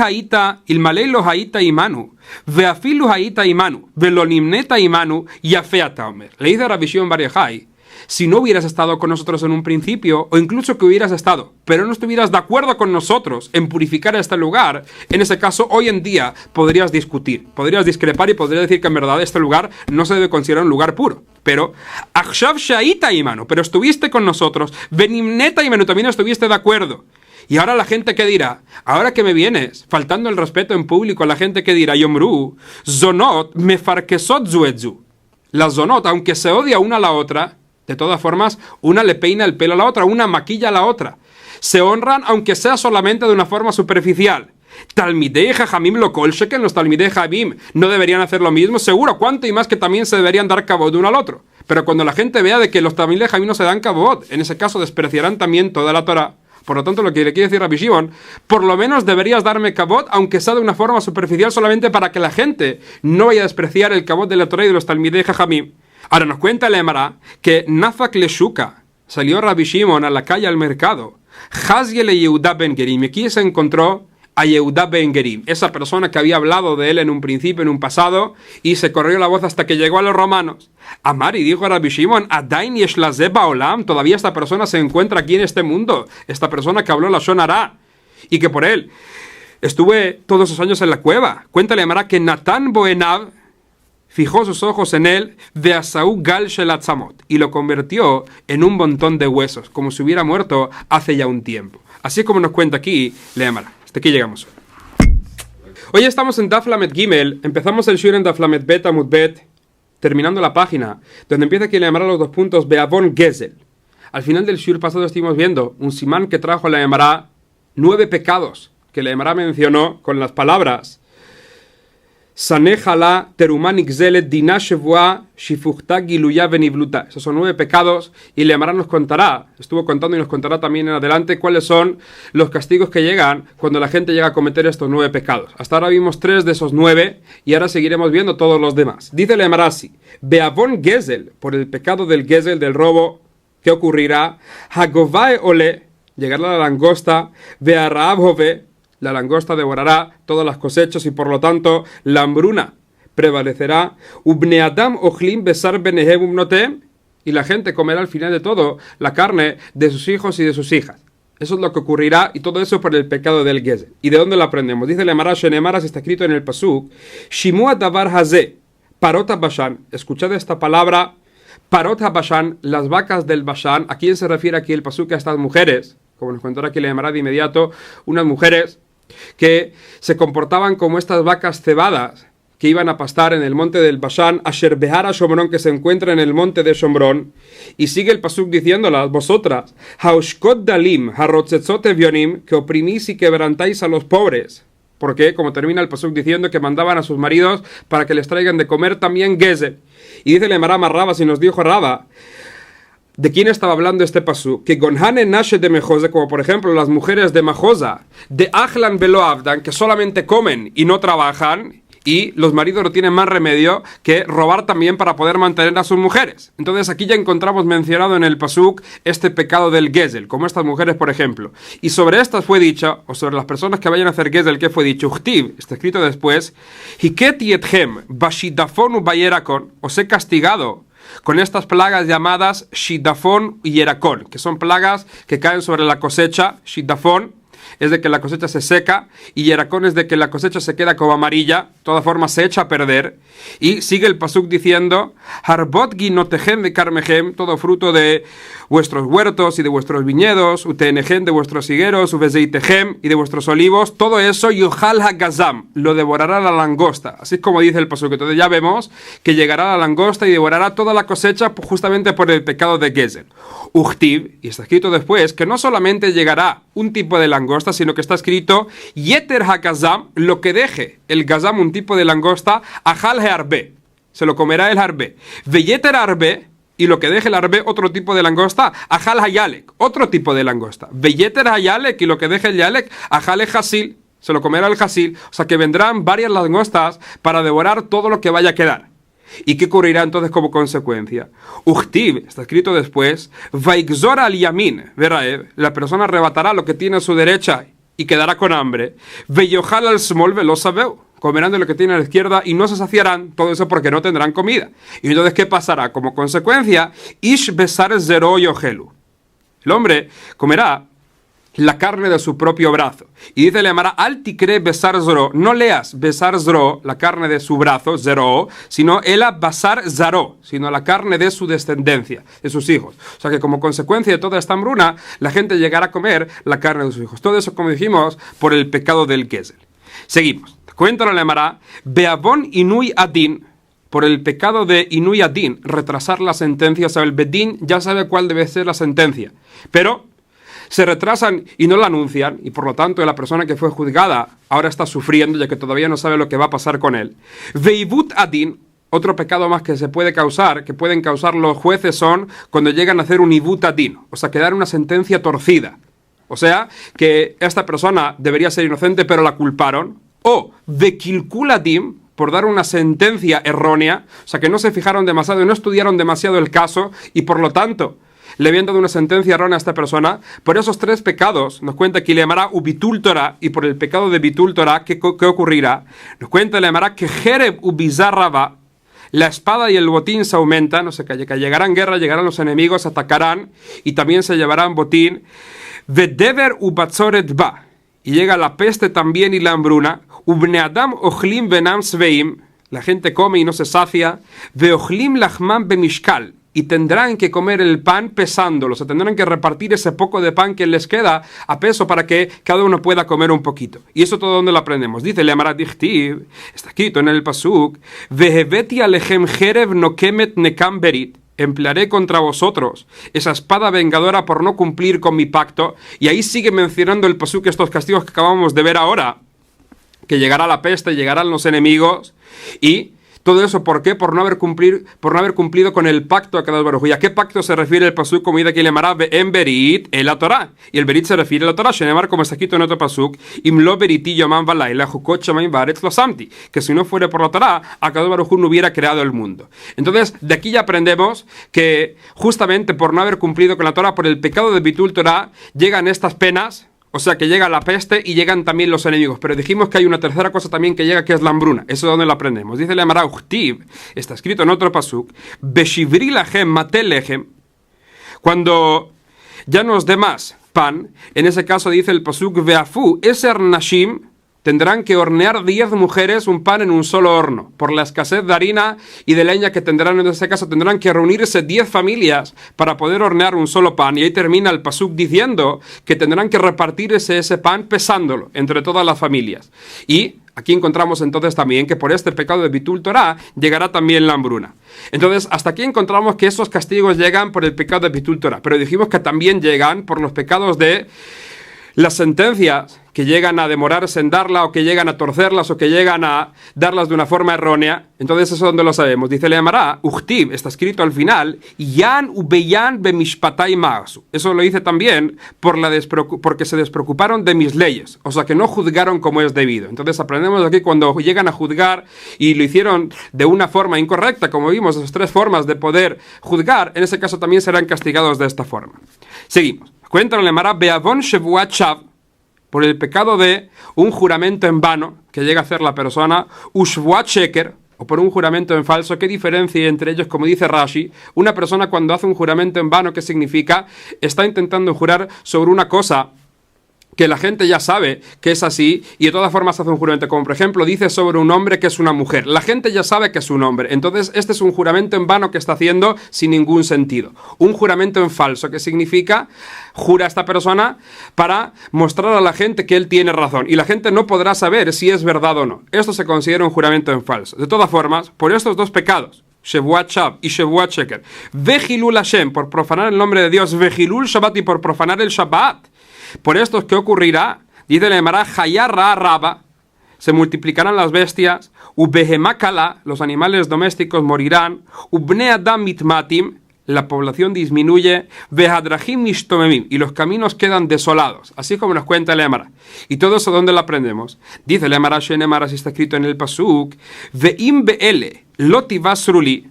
lo haita imanu, veafilu haita imanu, velonimneta imanu, yafeata omer. Le dice Rabbi Shimon bar Yochai: si no hubieras estado con nosotros en un principio, o incluso que hubieras estado, pero no estuvieras de acuerdo con nosotros en purificar este lugar, en ese caso, hoy en día podrías discutir, podrías discrepar y podrías decir que en verdad este lugar no se debe considerar un lugar puro. Pero, Akshav Shaita Imanu, pero estuviste con nosotros, Benimneta Imanu, también estuviste de acuerdo. Y ahora la gente que dirá, ahora que me vienes faltando el respeto en público, la gente que dirá, Yomru, Zonot mefarkesot zuetzu. Las Zonot, aunque se odia una a la otra, de todas formas, una le peina el pelo a la otra, una maquilla a la otra. Se honran, aunque sea solamente de una forma superficial. Talmidei Jajamim lo kolsheken, los Talmidei Jajamim no deberían hacer lo mismo, seguro, cuánto y más que también se deberían dar cabot de uno al otro. Pero cuando la gente vea de que los Talmidei Jajamim no se dan cabot, en ese caso despreciarán también toda la Torah. Por lo tanto, lo que le quiere decir Rabbi Shimon, por lo menos deberías darme cabot, aunque sea de una forma superficial, solamente para que la gente no vaya a despreciar el cabot de la Torah y de los Talmidei Jajamim. Ahora nos cuenta el Emara que Nafak Leshuka, salió Rabbi Shimon a la calle al mercado. Hazyele Yehuda ben Gerim, aquí se encontró a Yehuda ben Gerim, esa persona que había hablado de él en un principio, en un pasado, y se corrió la voz hasta que llegó a los romanos. Amar, y dijo a Rabbi Shimon: Adain yeshlazeh baolam, todavía esta persona se encuentra aquí en este mundo, esta persona que habló la Shon Hara, y que por él estuve todos esos años en la cueva. Cuéntale a Emara que Natán Boenav fijó sus ojos en él, de Asaú Gal Shelatzamot, y lo convirtió en un montón de huesos, como si hubiera muerto hace ya un tiempo. Así es como nos cuenta aquí Leamara. Hasta aquí llegamos. Hoy estamos en Daf Lamed Gimel, empezamos el Shur en Daf Lamed Bet Amud Bet, terminando la página, donde empieza aquí Leamara los 2 puntos, Beavon Gezel. Al final del Shur pasado estuvimos viendo un simán que trajo Leamara 9 pecados, que Leamara mencionó con las palabras Sanejala terumanik zelet dinashevua shifuchta giluya benivluta. Esos son 9 pecados, y Leamara nos contará, estuvo contando y nos contará también en adelante cuáles son los castigos que llegan cuando la gente llega a cometer estos 9 pecados. Hasta ahora vimos 3 de esos 9 y ahora seguiremos viendo todos los demás. Dice Leamara así: Beavon gezel, por el pecado del gezel, del robo, ¿qué ocurrirá? Hagovae ole, llegará la langosta, bearaab hove, la langosta devorará todas las cosechas y por lo tanto la hambruna prevalecerá. Ubneadam ochlim besar benehebum notem, y la gente comerá al final de todo la carne de sus hijos y de sus hijas. Eso es lo que ocurrirá, y todo eso por el pecado del Gezel. ¿Y de dónde lo aprendemos? Dice Lemara Shenemara, está escrito en el Pasuk, Shimua Davar Hazeh, Parot HaBashan. Escuchad esta palabra, Parot HaBashan, las vacas del Bashan. ¿A quién se refiere aquí el Pasuk? A estas mujeres, como nos contará aquí Lemara de inmediato, unas mujeres que se comportaban como estas vacas cebadas que iban a pastar en el monte del Bashan, Asher Behara Shomron, que se encuentra en el monte de Shomron. Y sigue el pasuk diciéndolas, vosotras, Haushkot Dalim, Harotzetzot Evionim, que oprimís y quebrantáis a los pobres. Porque, como termina el pasuk diciendo que mandaban a sus maridos para que les traigan de comer también Gezel. Y dice Lemara Marraba, si nos dijo Raba, ¿de quién estaba hablando este pasú? Que Gonhane Nashe de Mejosa, como por ejemplo las mujeres de Majosa, de Achlan Velo Avdan, que solamente comen y no trabajan, y los maridos no tienen más remedio que robar también para poder mantener a sus mujeres. Entonces aquí ya encontramos mencionado en el pasuk este pecado del Gezel, como estas mujeres por ejemplo. Y sobre estas fue dicho, o sobre las personas que vayan a hacer Gezel, ¿qué fue dicho? Uchtiv, está escrito después, Hiket yetchem bashidafon ubayerakon, os he castigado con estas plagas llamadas Shidafón y Yerakón, que son plagas que caen sobre la cosecha. Shidafón es de que la cosecha se seca, y Yerakón es de que la cosecha se queda como amarilla, de todas formas se echa a perder. Y sigue el pasuk diciendo, Harbot ginotejem de karmejem, todo fruto de vuestros huertos y de vuestros viñedos, utenejem de vuestros higueros, uvezeitejem y de vuestros olivos, todo eso yuhal hagazam, lo devorará la langosta. Así es como dice el pasuk. Entonces ya vemos que llegará la langosta y devorará toda la cosecha justamente por el pecado de Gezel. Uchtiv, y está escrito después, que no solamente llegará un tipo de langosta, sino que está escrito Yeter HaGazam, lo que deje el Gazam, un tipo de langosta, Ajal Harbe, se lo comerá el Harbe. Veyeter Harbe, y lo que deje el Harbe, otro tipo de langosta, Ajal Hayalek, otro tipo de langosta. Veyeter Hayalek, y lo que deje el Yalek, Ajal Hasil, se lo comerá el Hasil. O sea que vendrán varias langostas para devorar todo lo que vaya a quedar. ¿Y qué ocurrirá entonces como consecuencia? Uchtiv, está escrito después, Vaikzor al Yamin, Veraev, la persona arrebatará lo que tiene a su derecha y quedará con hambre. Veyohal al Smol velosabeu, comerán de lo que tiene a la izquierda y no se saciarán, todo eso porque no tendrán comida. Y entonces, ¿qué pasará? Como consecuencia, Ish besar zero yohelu. El hombre comerá la carne de su propio brazo. Y dice le llamará altikre besar zoro. No leas besar zoro, la carne de su brazo, zero, sino ela basar zaro, sino la carne de su descendencia, de sus hijos. O sea que como consecuencia de toda esta hambruna, la gente llegará a comer la carne de sus hijos. Todo eso, como dijimos, por el pecado del Gezel. Seguimos. Cuéntalo le llamará beavon inui adin, por el pecado de inui adin, retrasar la sentencia. O sea, el bedín ya sabe cuál debe ser la sentencia, pero se retrasan y no la anuncian, y por lo tanto la persona que fue juzgada ahora está sufriendo, ya que todavía no sabe lo que va a pasar con él. Veivut adin, otro pecado más que se puede causar, que pueden causar los jueces, son cuando llegan a hacer un ibut adin, o sea, que dar una sentencia torcida. O sea, que esta persona debería ser inocente, pero la culparon. O vekilkul adim, por dar una sentencia errónea, o sea, que no se fijaron demasiado, no estudiaron demasiado el caso, y por lo tanto le habían dado una sentencia errónea a esta persona. Por esos tres pecados, nos cuenta que le llamará ubitul Torah, y por el pecado de bitul Torah, ¿qué ocurrirá? Nos cuenta, le llamará que jereb ubizarraba, la espada y el botín se aumentan, o sea, que llegarán guerra, llegarán los enemigos, atacarán, y también se llevarán botín. Vedever ubatzoret ba, y llega la peste también y la hambruna. Ubne adam ochlim benam sveim, la gente come y no se sacia. Veochlim lachman bemishkal, y tendrán que comer el pan pesándolo, o sea, tendrán que repartir ese poco de pan que les queda a peso para que cada uno pueda comer un poquito. ¿Y eso todo dónde lo aprendemos? Dice Le'amarat dichtiv, está escrito en el pasuk, Veheveti alechem jerev nokemet nekam berit, emplearé contra vosotros esa espada vengadora por no cumplir con mi pacto. Y ahí sigue mencionando el pasuk estos castigos que acabamos de ver ahora, que llegará la peste, llegarán los enemigos, y todo eso, ¿por qué? Por no haber cumplido con el pacto a Kadosh Baruj Hu. ¿Y a qué pacto se refiere el pasuk? Como dice aquí le llamará en berit el la Torah. Y el berit se refiere a la Torah. Shenemar, como está escrito en otro pasuk, imlo beriti yoman balayla jukot shamayim baaretz lo samti, que si no fuera por la Torah, a Kadosh Baruj Hu no hubiera creado el mundo. Entonces, de aquí ya aprendemos que justamente por no haber cumplido con la Torah, por el pecado de bitul Torah, llegan estas penas. O sea que llega la peste y llegan también los enemigos. Pero dijimos que hay una tercera cosa también que llega, que es la hambruna. Eso es donde lo aprendemos. Dice la Gemara Uchtiv, está escrito en otro pasuk, Beshivri lachem matel lechem, cuando ya nos dé más pan, en ese caso dice el pasuk veafu eser nashim, tendrán que hornear 10 mujeres un pan en un solo horno. Por la escasez de harina y de leña que tendrán en ese caso, tendrán que reunirse 10 familias para poder hornear un solo pan. Y ahí termina el pasuk diciendo que tendrán que repartirse ese pan pesándolo entre todas las familias. Y aquí encontramos entonces también que por este pecado de Bitul Torah llegará también la hambruna. Entonces, hasta aquí encontramos que esos castigos llegan por el pecado de Bitul Torah. Pero dijimos que también llegan por los pecados de las sentencias que llegan a demorarse en darla, o que llegan a torcerlas, o que llegan a darlas de una forma errónea. Entonces eso es donde lo sabemos. Dice Leamará, Uchtib, está escrito al final, Yan ubeyan bemishpatai maasu. Eso lo dice también porque se despreocuparon de mis leyes, o sea que no juzgaron como es debido. Entonces aprendemos aquí cuando llegan a juzgar y lo hicieron de una forma incorrecta, como vimos, esas 3 formas de poder juzgar, en ese caso también serán castigados de esta forma. Seguimos. Cuenta Leamará, Beavon shevuat shav, por el pecado de un juramento en vano que llega a hacer la persona, ushvuat sheker, o por un juramento en falso. ¿Qué diferencia hay entre ellos? Como dice Rashi, una persona cuando hace un juramento en vano, ¿qué significa? Está intentando jurar sobre una cosa que la gente ya sabe que es así, y de todas formas hace un juramento, como por ejemplo dice sobre un hombre que es una mujer. La gente ya sabe que es un hombre, entonces este es un juramento en vano que está haciendo sin ningún sentido. Un juramento en falso, que significa, jura esta persona para mostrar a la gente que él tiene razón, y la gente no podrá saber si es verdad o no. Esto se considera un juramento en falso. De todas formas, por estos 2 pecados, Shevuat Shav y Shevuat Sheker, Vejilul Hashem, por profanar el nombre de Dios, Vejilul Shabbat, y por profanar el Shabbat, por esto, ¿qué ocurrirá? Dice el Emara, Hayarra Raba, se multiplicarán las bestias, Ubehemakala, los animales domésticos morirán, Ubne Adam mitmatim, la población disminuye, Vehadrahim mishtomemim, y los caminos quedan desolados, así como nos cuenta el Emara. ¿Y todo eso dónde lo aprendemos? Dice el Emara, Shenemara, si está escrito en el Pasuk, Veim beele, lotivasruli,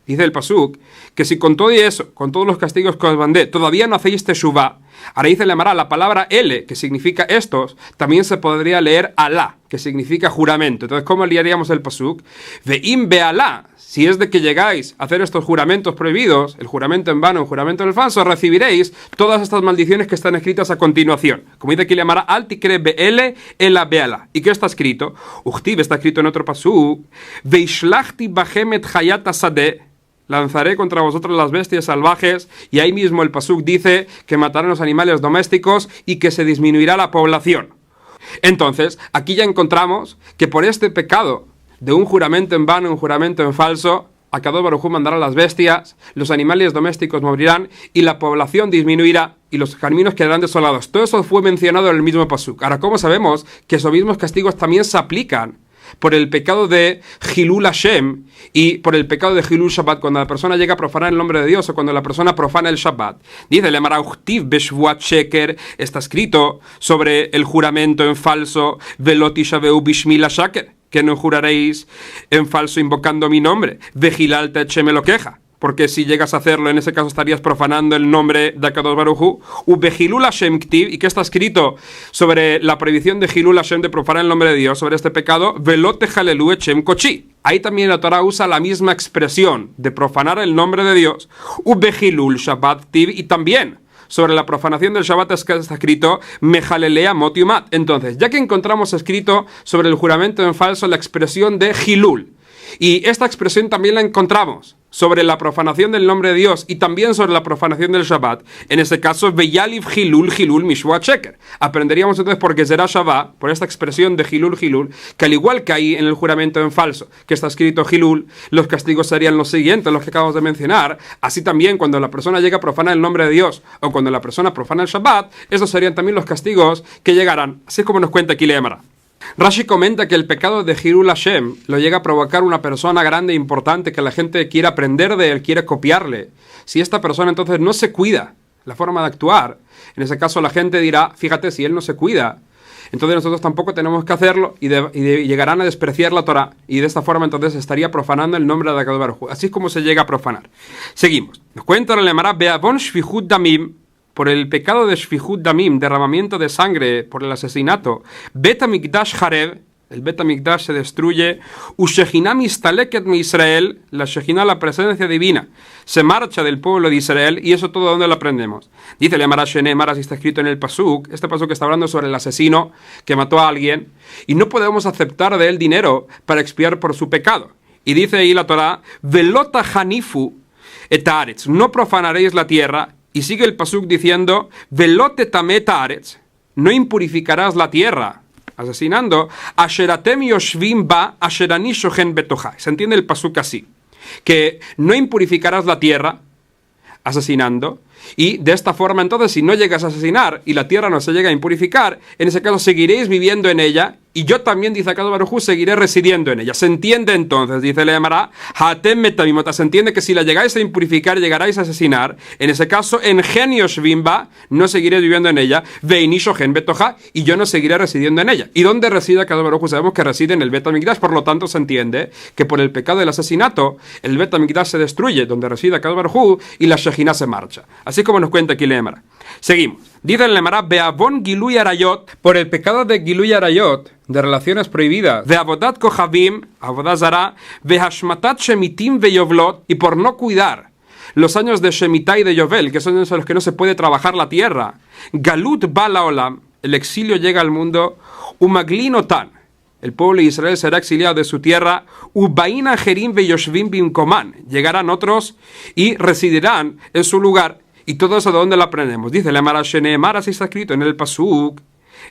dice el Pasuk, que si con todo y eso, con todos los castigos que os mandé, todavía no hacéis teshuvah. Ahora dice el Emara, la palabra ele, que significa estos, también se podría leer alá, que significa juramento. Entonces, ¿cómo leeríamos el Pasuk? Veim bealá, si es de que llegáis a hacer estos juramentos prohibidos, el juramento en vano, el juramento en el falso, recibiréis todas estas maldiciones que están escritas a continuación. Como dice aquí el Emara, altikre beele ela bealá. ¿Y qué está escrito? Uchtib está escrito en otro Pasuk, veishlachti bahemet hayat asadeh, lanzaré contra vosotros las bestias salvajes, y ahí mismo el pasuk dice que matarán los animales domésticos y que se disminuirá la población. Entonces, aquí ya encontramos que por este pecado de un juramento en vano, un juramento en falso, Akadosh Baruj Hu mandará las bestias, los animales domésticos morirán y la población disminuirá y los caminos quedarán desolados. Todo eso fue mencionado en el mismo pasuk. Ahora, ¿cómo sabemos que esos mismos castigos también se aplican por el pecado de Hilul Hashem y por el pecado de Hilul Shabbat, cuando la persona llega a profanar el nombre de Dios o cuando la persona profana el Shabbat? Dice el Emara, Uchtiv beshvuat sheker, está escrito sobre el juramento en falso, Veloti shaveu bishmila shaker, que no juraréis en falso invocando mi nombre, Vejilal teche me lo queja, porque si llegas a hacerlo, en ese caso estarías profanando el nombre de Akadosh Baruj Hu. Ubehilul Hashem ktiv, y que está escrito sobre la prohibición de Hilul Hashem, de profanar el nombre de Dios, sobre este pecado, Velote jalelu echem kochi. Ahí también la Torah usa la misma expresión de profanar el nombre de Dios. Ubehilul Shabbat ktiv, y también sobre la profanación del Shabbat está escrito Mejalelea motiumat. Entonces, ya que encontramos escrito sobre el juramento en falso la expresión de Hilul, y esta expresión también la encontramos sobre la profanación del nombre de Dios y también sobre la profanación del Shabbat, en este caso, Veyaliv Hilul Hilul Mishvuat Sheker. Aprenderíamos entonces por Gezerah Shabbat, por esta expresión de Hilul Hilul, que al igual que ahí en el juramento en falso, que está escrito Hilul, los castigos serían los siguientes, los que acabamos de mencionar. Así también, cuando la persona llega a profanar el nombre de Dios o cuando la persona profana el Shabbat, esos serían también los castigos que llegarán, así como nos cuenta aquí Leemara. Rashi comenta que el pecado de Hilul Hashem lo llega a provocar una persona grande e importante que la gente quiere aprender de él, quiere copiarle. Si esta persona entonces no se cuida la forma de actuar, en ese caso la gente dirá, fíjate, si él no se cuida, entonces nosotros tampoco tenemos que hacerlo y llegarán a despreciar la Torah, y de esta forma entonces estaría profanando el nombre de Akadosh Baruj Hu. Así es como se llega a profanar. Seguimos. Nos cuenta el Emara, Beavon shvihut damim, por el pecado de Shvihut Damim, derramamiento de sangre por el asesinato, Bet HaMikdash Harev, el Bet HaMikdash se destruye, Ushejinah mistaleket mi Israel, la Shejinah, la presencia divina, se marcha del pueblo de Israel, y eso todo ¿dónde lo aprendemos? Dice el Emara Shenemar, así está escrito en el Pasuk, este Pasuk está hablando sobre el asesino que mató a alguien, y no podemos aceptar de él dinero para expiar por su pecado. Y dice ahí la Torah, Velota hanifu et haaretz, no profanaréis la tierra, y sigue el Pasuk diciendo, Velote tamet haaretz, no impurificarás la tierra, asesinando, Asheratem yoshvim ba asherani shochen betoja. Se entiende el Pasuk así, que no impurificarás la tierra, asesinando, y de esta forma entonces si no llegas a asesinar y la tierra no se llega a impurificar, en ese caso seguiréis viviendo en ella, y yo también, dice Akadosh Baruj Hu, seguiré residiendo en ella. Se entiende entonces, dice el Emara, Hatem metamimota, se entiende que si la llegáis a impurificar, llegaráis a asesinar, en ese caso, en genios bimba, no seguiré viviendo en ella, veinisho gen betoja, y yo no seguiré residiendo en ella. ¿Y dónde reside Akadosh Baruj Hu? Sabemos que reside en el Bet HaMikdash, por lo tanto se entiende que por el pecado del asesinato, el Bet HaMikdash se destruye, donde reside Akadosh Baruj Hu, y la Shejinah se marcha. Así como nos cuenta aquí el Emara. Seguimos. Dice el Emara, Beavon Gilui Arayot, por el pecado de Gilui Arayot, de relaciones prohibidas, de Avodat Kohavim, Avodat Zara, Behashmatat Shemitim Veyovlot, y por no cuidar los años de Shemitah y de Yovel, que son años en los que no se puede trabajar la tierra, Galut Bala Olam, el exilio llega al mundo, Umaglinotan, el pueblo de Israel será exiliado de su tierra, Ubaina Jerim Veyoshvim Bimkoman, llegarán otros y residirán en su lugar. Y todo eso, ¿de dónde lo aprendemos? Dice la Emara Shenemar, así está escrito en el Pasuk.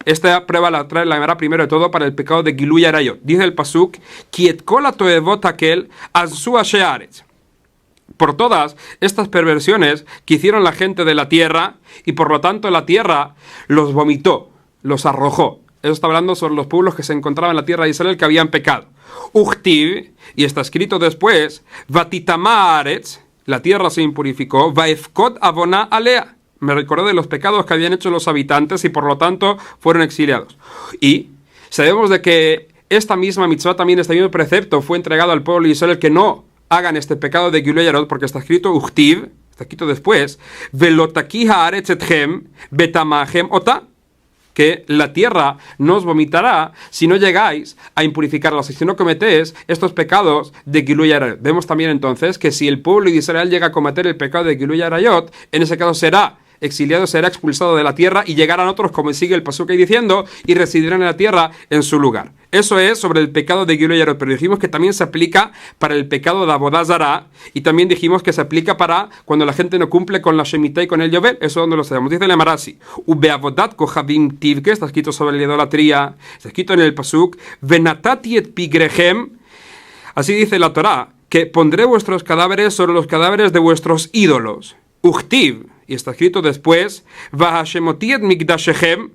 Esta prueba la trae la Emara primero de todo para el pecado de Gilui Arayot. Dice el Pasuk, Kiet kol hatoevot hakel azu she'aretz. Por todas estas perversiones que hicieron la gente de la tierra, y por lo tanto la tierra los vomitó, los arrojó. Eso está hablando sobre los pueblos que se encontraban en la tierra de Israel que habían pecado. Uchtiv, y está escrito después, Vatitama haaretz, la tierra se impurificó, Vaefkot avona alea, me recordé de los pecados que habían hecho los habitantes y por lo tanto fueron exiliados. Y sabemos de que esta misma mitzvah, también este mismo precepto, fue entregado al pueblo de Israel, que no hagan este pecado de Gilui Arayot, porque está escrito Uchtiv, está escrito después, Velotaki haaretz etchem betamahem ota, que la tierra no os vomitará si no llegáis a impurificarla, si no cometéis estos pecados de Gilui Arayot. Vemos también entonces que si el pueblo de Israel llega a cometer el pecado de Gilui Arayot, en ese caso será exiliado, será expulsado de la tierra, y llegarán otros, como sigue el Pasuk ahí diciendo, y residirán en la tierra en su lugar. Eso es sobre el pecado de Gilui Arayot, pero dijimos que también se aplica para el pecado de Avodat Zara, y también dijimos que se aplica para cuando la gente no cumple con la Shemitah y con el Yovel. Eso donde lo sabemos. Dice el Emarasi, Ubeavodat kohavim tiv, que está escrito sobre la idolatría, está escrito en el Pasuk, Venatati et pigrehem, así dice la Torah, que pondré vuestros cadáveres sobre los cadáveres de vuestros ídolos. Uchtiv, y está escrito después, Vahashemoti et mikdashechem,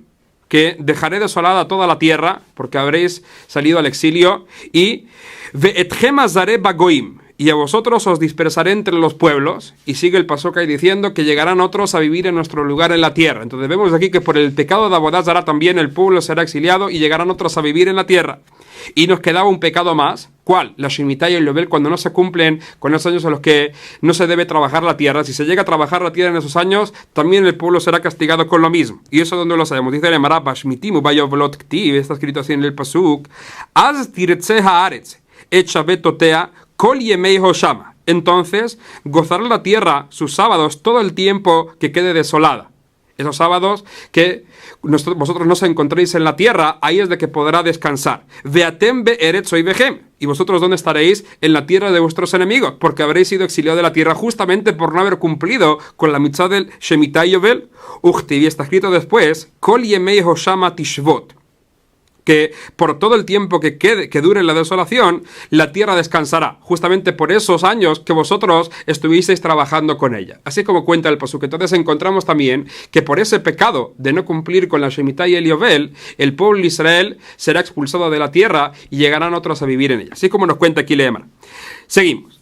que dejaré desolada toda la tierra, porque habréis salido al exilio, y Ve'etchem azaré bagoim, y a vosotros os dispersaré entre los pueblos, y sigue el Pasuk ahí diciendo que llegarán otros a vivir en nuestro lugar en la tierra. Entonces vemos aquí que por el pecado de Avodat Zara también el pueblo será exiliado y llegarán otros a vivir en la tierra. Y nos quedaba un pecado más. ¿Cuál? La Shemitah y el Yovel, cuando no se cumplen con esos años en los que no se debe trabajar la tierra. Si se llega a trabajar la tierra en esos años, también el pueblo será castigado con lo mismo. Y eso donde lo sabemos. Dice el Emara, Bashmitimu bayovlot ktiv, está escrito así en el Pasuk, Az tirtze haaretz, et shabetotea, kol yemei hoshama. Entonces, gozará la tierra sus sábados todo el tiempo que quede desolada. Esos sábados que vosotros no os encontréis en la tierra, ahí es de que podrá descansar. Veatem be'eretz oivehem, y vosotros ¿dónde estaréis? En la tierra de vuestros enemigos, porque habréis sido exiliados de la tierra justamente por no haber cumplido con la mitzvah del Shemitah y Yovel. Uchtiv, y está escrito después, Kol yemei hoshama tishvot, que por todo el tiempo que dure la desolación, la tierra descansará, justamente por esos años que vosotros estuvisteis trabajando con ella. Así como cuenta el Pasuk. Entonces encontramos también que por ese pecado de no cumplir con la Shemitah y el Yovel, el pueblo de Israel será expulsado de la tierra y llegarán otros a vivir en ella. Así como nos cuenta aquí Leemar. Seguimos.